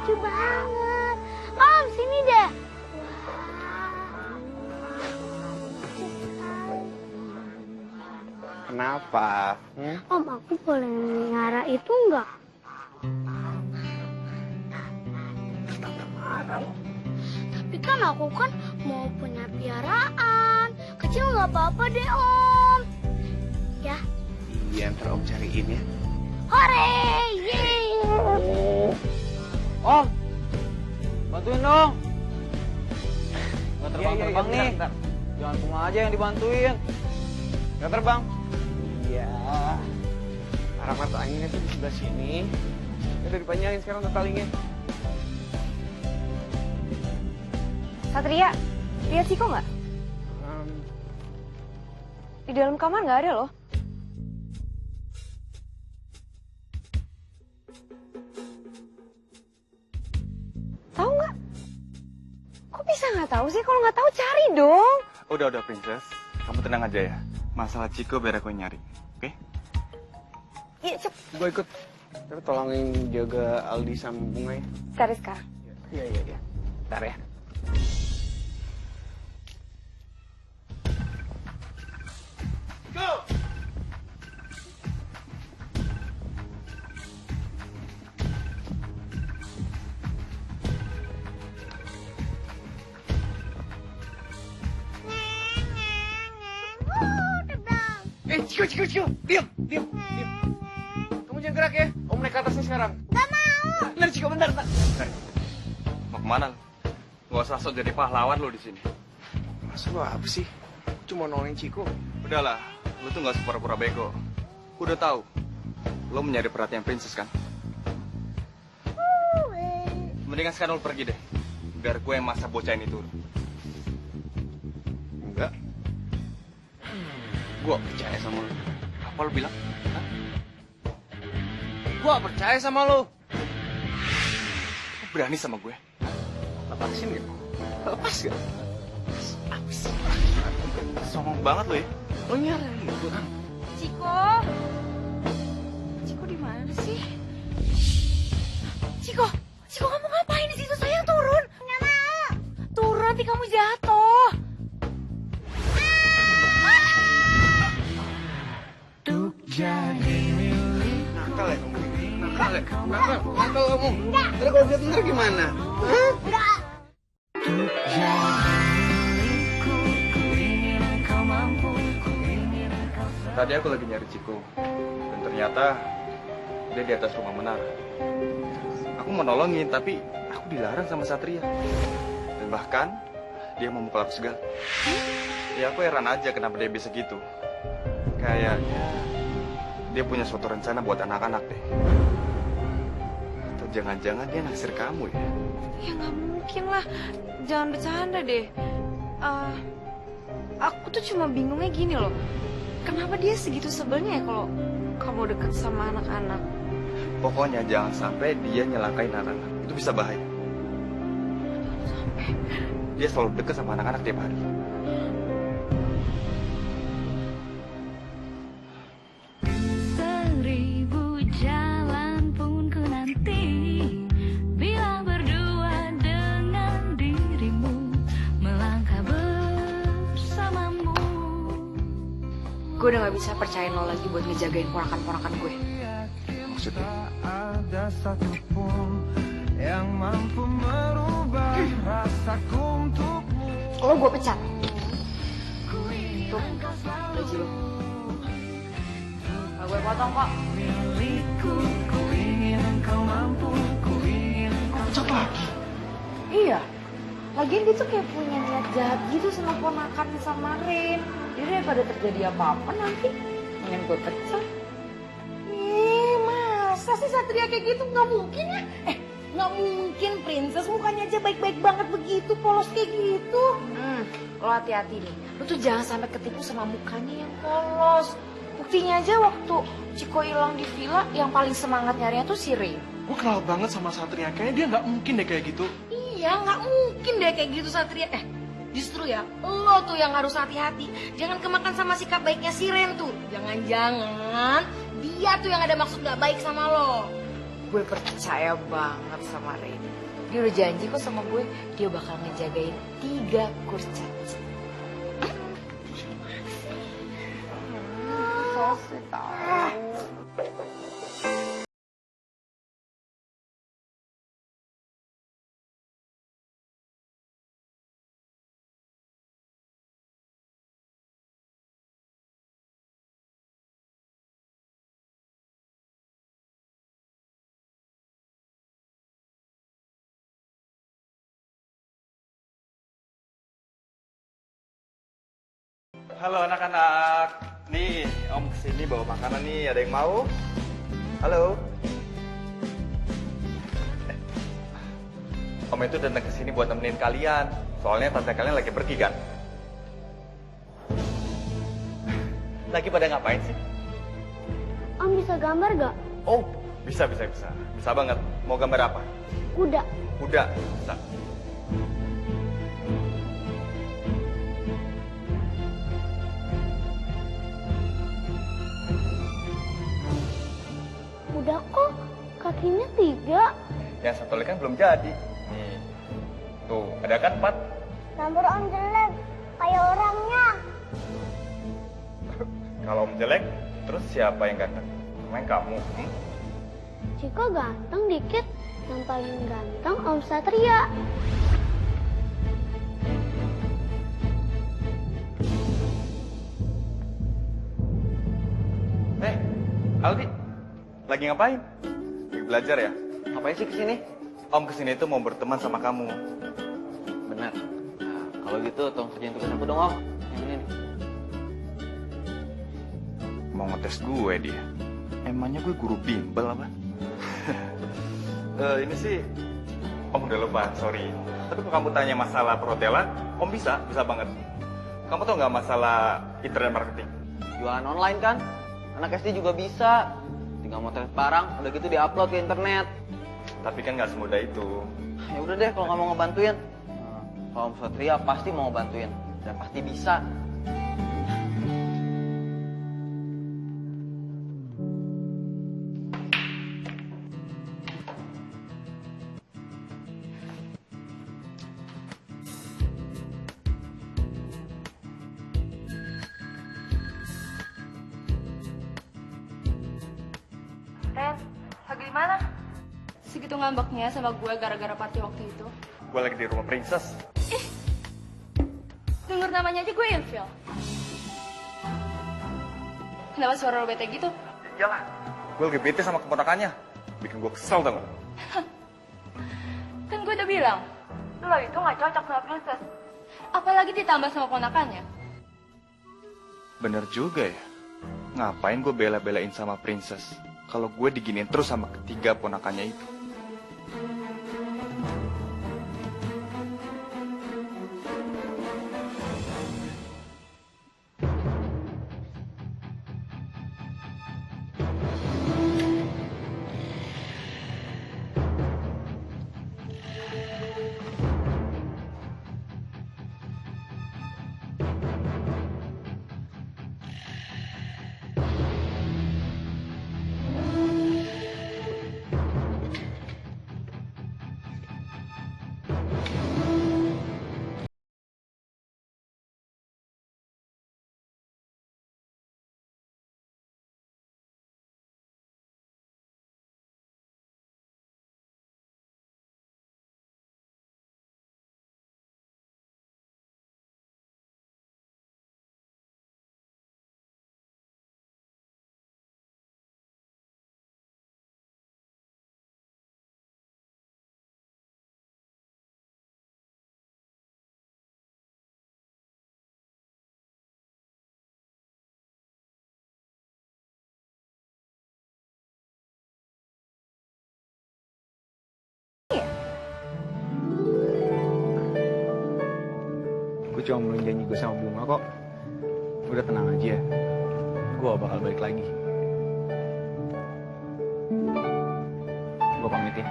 lucu banget. Om, sini deh. Kenapa? Om, aku boleh melihara itu enggak? Tapi kan aku kan mau punya piaraan. Kecil nggak apa-apa deh, Om. Ya. Iya, ntar Om cariin ya. Hore! Yeay! Om, bantuin dong. Gak terbang-terbang nih. Jangan bunga aja yang dibantuin. Gak terbang. Iya. Arah mata anginnya tuh di sebelah sini. Udah dipanjangin sekarang tuh talinya. Satria, lihat Ciko nggak? Di dalam kamar nggak ada loh. Tahu nggak? Kok bisa nggak tahu sih? Kalau nggak tahu cari dong. Udah, Princess. Kamu tenang aja ya. Masalah Ciko biar aku yang nyari, oke? Iya, cep. Gue ikut. Tapi tolongin jaga Aldi sama Bunga ya. Cari sekarang. Iya. Ntar ya. Ciko. Diam. Kamu jangan gerak ya. Om naik ke atasnya sekarang. Gak mau. Bentar, Ciko, bentar. Mau kemana lu? Gak usah sok jadi pahlawan lu di sini. Maksud lo apa sih? Cuma nolongin Ciko. Udahlah, lu tuh gak usah pura-pura bego. Gua udah tahu. Lu mencari perhatian Princess kan? Mendingan sekarang lu pergi deh. Biar gue yang masak bocah ini turun. Enggak. Gua percaya sama lo. Apa lu bilang? Hah? Gua percaya sama lo. Lu berani sama gue? Lepasin gak? Lepas gak? Apa sih? Songong banget lu ya. Lo nyari gitu kan? Ciko di mana sih? Ciko kamu ngapain di situ? Sayang turun. Nggak mau. Turun nanti kamu jatuh. Untuk jadi milik Nakal ya kamu? Nakal kamu? Ntar kalau jatuh ntar gimana? Hah? untuk jadi milikku. Ku ingin kau mampu, ku ingin kau Tadi aku lagi nyari Ciko. Dan ternyata dia di atas rumah menara. Aku mau nolongin, tapi aku dilarang sama Satria. Dan bahkan dia mau mukul aku segala. Ya aku heran aja kenapa dia bisa gitu. Kayaknya dia punya suatu rencana buat anak-anak deh. Atau jangan-jangan dia naksir kamu ya? Ya nggak mungkin lah. Jangan bercanda deh. Aku tuh cuma bingungnya gini loh. Kenapa dia segitu sebelnya ya kalau kamu deket sama anak-anak? Pokoknya jangan sampai dia nyelakain anak-anak. Itu bisa bahaya. Dia selalu deket sama anak-anak tiap hari. Seribu jalan pun ku nanti bila berdua dengan dirimu melangkah bersamamu. Gue udah gak bisa percayain lo lagi buat ngejagain ponakan-ponakan gue. Maksudnya? ada satupun yang mampu merubah rasaku untukmu. Lo gue pecat. Tuh, gaji lo. Gak gue potong kok. Milikku, ku ingin kau mampu, ku ingin kau Pecat lagi. Iya. Lagian dia tuh kayak punya niat jahat gitu sama ponakan sama Rin. Jadi daripada terjadi apa-apa nanti, mending gue pecat. Masa sih Satria kayak gitu? Nggak mungkin ya? Nggak mungkin, Princess. Mukanya aja baik-baik banget begitu, polos kayak gitu. Lo hati-hati deh. Lo tuh jangan sampai ketipu sama mukanya yang polos. Buktinya aja waktu Ciko hilang di villa, yang paling semangat nyarinya tuh si Rin. Gue kenal banget sama Satria. Kayaknya dia nggak mungkin deh kayak gitu. Iya, nggak mungkin deh kayak gitu Satria. Justru ya, lo tuh yang harus hati-hati. Jangan kemakan sama sikap baiknya si Ren tuh. Jangan-jangan dia tuh yang ada maksud nggak baik sama lo. Gue percaya banget sama Reni. Dia udah janji kok sama gue, dia bakal ngejagain 3 kurcaci. Sosok tahu. Halo anak-anak, nih Om kesini bawa makanan nih, ada yang mau? Halo? Om itu datang kesini buat nemenin kalian, soalnya tante kalian lagi pergi kan? Lagi pada ngapain sih? Om bisa gambar gak? Oh, bisa banget. Mau gambar apa? Kuda. Kuda, bisa. Kuda kok kakinya 3? Yang satu lagi kan belum jadi. Nih, tuh ada kan 4? Rambut Om jelek, kayak orangnya. Kalau Om jelek, terus siapa yang ganteng? Emang kamu? Jika ganteng dikit, yang paling ganteng Om Satria. Aldi, lagi ngapain? Lagi belajar ya? Ngapain sih kesini? Om kesini itu mau berteman sama kamu. Benar. Nah, kalau gitu tolong kerjain tugas aku dong, Om. Yang ini nih. Mau ngetes gue dia. Emangnya gue guru bimbel apa? Ini sih Om udah lupa, sorry. Tapi kalau kamu tanya masalah perhotelan, Om bisa banget. Kamu tau nggak masalah internet marketing? Jualan online kan? Anak SD juga bisa. Tinggal motret barang, udah gitu diupload ke internet. Tapi kan nggak semudah itu. Ya udah deh kalau nggak mau ngebantuin. Kalau Om Satria pasti mau ngebantuin dan pasti bisa. Ren, lagi di mana? Segitu ngambeknya sama gue gara-gara party waktu itu. Gue lagi di rumah princess. Dengar namanya aja gue ilfil. Kenapa suara lo bete gitu? Iyalah, gue lagi bete sama keponakannya. Bikin gue kesel tau gak? Kan gue udah bilang, lo itu gak cocok sama princess. Apalagi ditambah sama ponakannya. Bener juga ya. Ngapain gue bela-belain sama princess? Kalau gue diginiin terus sama ketiga ponakannya itu. Gue cuma belum janji gue sama Bunga kok. Udah tenang aja. Gue bakal balik lagi. Gue pamit ya.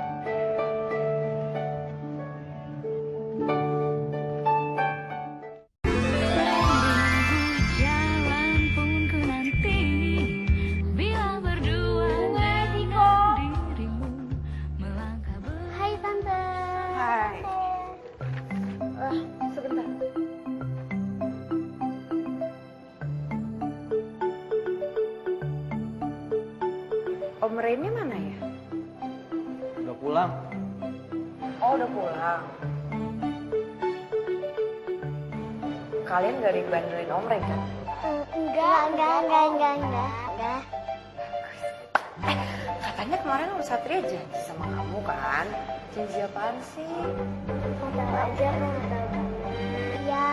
Jalan pun ku nanti bila berdua dengan dirimu. pulang. Oh, udah pulang. Kalian gak ada yang bandelin Om Ren kan? Enggak. Katanya kemarin Om Satria janji sama kamu kan? Janji apaan sih? Mau tahu aja, mau tahu. Iya.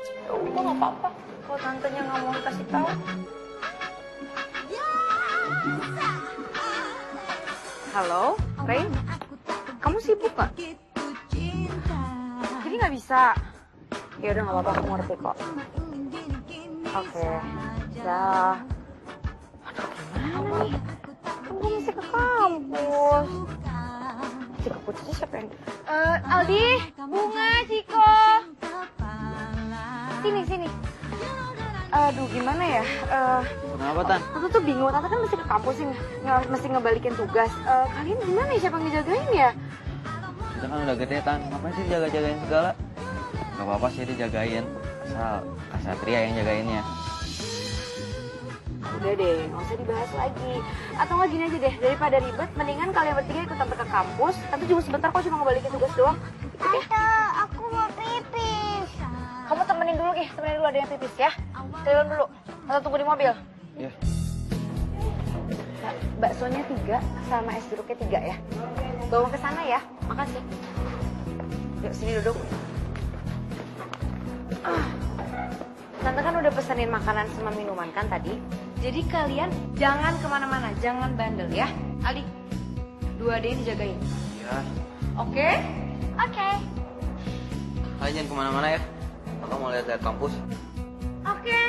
Ya udah gak apa-apa. Kalau tantenya gak mau dikasih tahu. Halo, Ray? Kamu sibuk gak? Jadi gak bisa? Ya udah gak apa-apa, aku ngerti kok. Oke, dah. Aduh, gimana nih? Kan gue mesti ke kampus. Ciko Putri siapa yang... Aldi, Bunga, Ciko. Sini. Aduh, gimana ya? Kenapa, Tan? Tante tuh bingung, Tante kan mesti ke kampus sih, mesti ngebalikin tugas. Kalian gimana ya, siapa yang ngejagain ya? Kita kan udah gede, Tan. Ngapain sih jaga-jagain segala? Gak apa-apa sih dijagain. Asal Kak Satria yang jagainnya. Udah deh, nggak usah dibahas lagi. Atau nggak gini aja deh, daripada ribet, mendingan kalian bertiga ikut Tante ke kampus. Tante cuma sebentar kok, cuma ngebalikin tugas doang. Ikut ya. Tante, aku mau pipis. Kamu temenin dulu ada yang pipis ya. Kalian dulu, Tante tunggu di mobil. Iya. Nah, baksonya 3 sama es jeruknya 3 ya. Bawa ke sana ya, makasih. Yuk sini duduk. Tante kan udah pesenin makanan sama minuman kan tadi. Jadi kalian jangan kemana-mana, jangan bandel ya. Ali, 2 adek dijagain. Iya. Oke? Oke. Kalian jangan kemana-mana ya. Aku mau lihat-lihat kampus. Oke.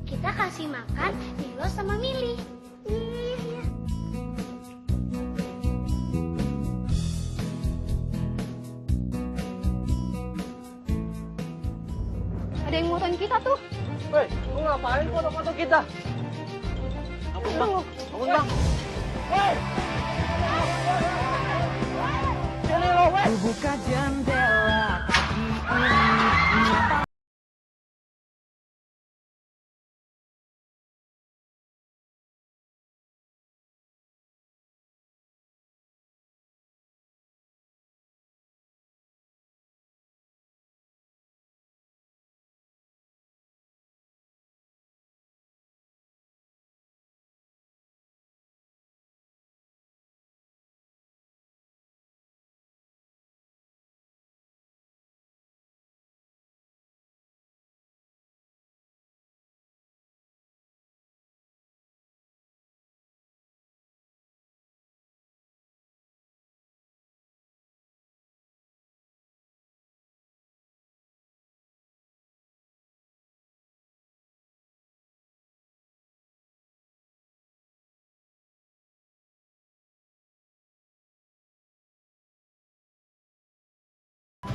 Kita kasih makan Milo sama Mili. Iya. Ada yang ngotoin kita tuh. Woi, lu ngapain foto-foto kita? Ampun, Bang. Ampun, Bang. Buka jendela kaki ini.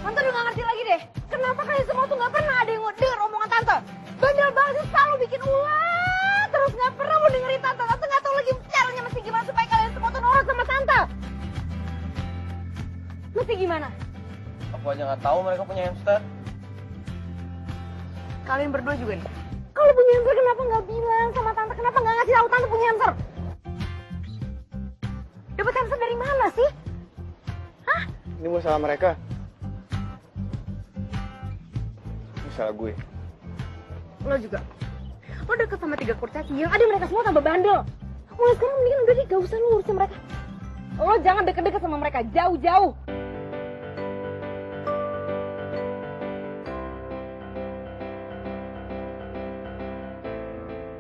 Tante udah gak ngerti lagi deh. Kenapa kalian semua tuh gak pernah ada yang mau denger omongan Tante? Bandel banget sih, selalu bikin ulah. Terus gak pernah mau dengerin Tante. Tante gak tahu lagi caranya mesti gimana supaya kalian semua tuh nurut sama Tante. Mesti gimana? Aku aja nggak tahu mereka punya hamster. Kalian berdua juga nih. Kalau punya hamster kenapa gak bilang sama Tante? Kenapa gak ngasih tahu Tante punya hamster? Dapat hamster dari mana sih? Hah? Ini masalah mereka. Salah gue. Lo juga. Lo deket sama 3 kurcaci yang ada mereka semua tambah bandel. Mulai sekarang mendingan udah deh gak usah lu urusin mereka. Lo jangan deket-deket sama mereka, jauh-jauh.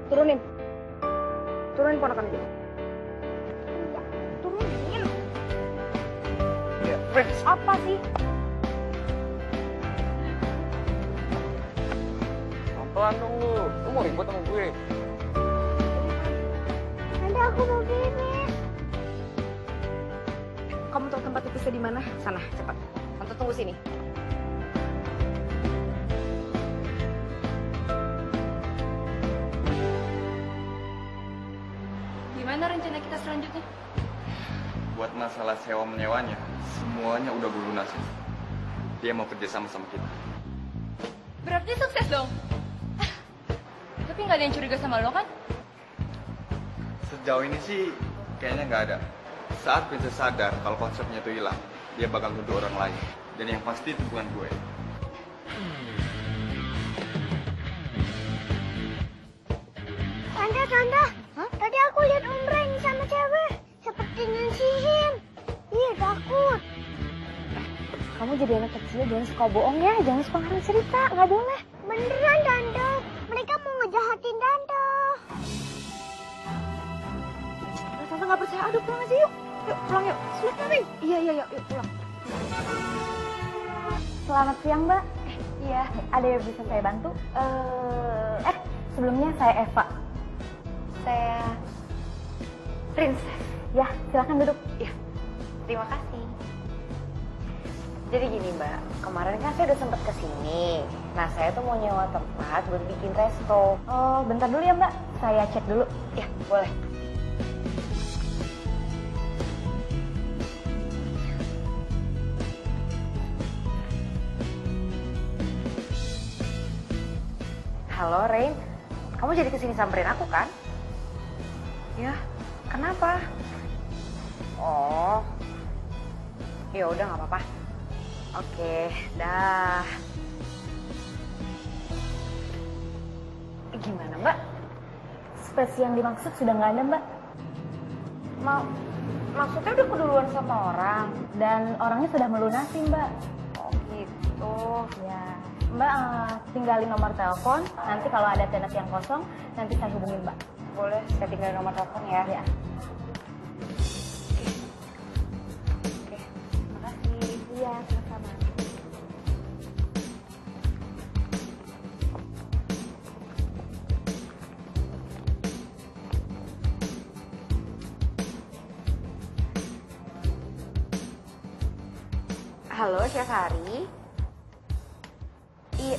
Turunin. Turunin ponakan gue. Turunin. Ya, Fred. Apa sih? Pelan dong lu. Lu mau ribut sama gue? Nanti aku mau pipis. Kamu tahu tempat pipisnya di mana? Sana, cepat. Tante tunggu sini. Gimana rencana kita selanjutnya? Buat masalah sewa menyewanya, semuanya udah gue lunasin. Dia mau kerja sama kita. Berarti sukses dong. Tapi nggak ada yang curiga sama lo kan? Sejauh ini sih kayaknya nggak ada. Saat Princess sadar kalau konsepnya itu hilang, dia bakal nuduh orang lain. Dan yang pasti itu bukan gue. Tante, tadi aku lihat Om Ray sama cewek, seperti nyisihin. Iya, takut. Kamu jadi anak kecil, jangan suka bohong ya, jangan suka ngarang cerita, nggak boleh. Beneran, Tante. Mereka mau ngejahatin Tante. Tante nggak percaya, aduh pulang aja yuk. Yuk, pulang yuk. Sweet Ring. Iya, yuk pulang. Selamat siang, Mbak. Iya, ada yang bisa saya bantu? Sebelumnya saya Eva. Saya Princess. Ya, silakan duduk. Ya, terima kasih. Jadi gini Mbak, kemarin kan saya udah sempet kesini. Nah saya tuh mau nyewa tempat buat bikin resto. Oh, bentar dulu ya, Mbak. Saya cek dulu. Ya, boleh. Halo Rain, kamu jadi kesini samperin aku kan? Ya, kenapa? Oh, ya udah nggak apa-apa. Oke, dah. Gimana Mbak? Space yang dimaksud sudah nggak ada, Mbak. Maksudnya udah keduluan sama orang? Dan orangnya sudah melunasi, Mbak. Oh gitu. Ya, Mbak tinggalin nomor telepon. Nanti kalau ada tenas yang kosong, nanti saya hubungin, Mbak. Boleh, saya tinggalin nomor telepon ya. Ya. Oke, makasih. Iya, sama-sama. Halo, Chef Hari. Iya,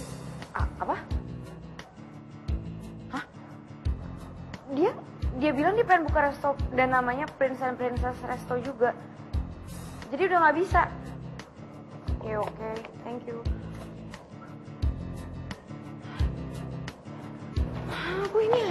apa? Hah? Dia bilang dia pengen buka resto dan namanya Prince and Princess Resto juga. Jadi udah nggak bisa. Oke, thank you. Aku ini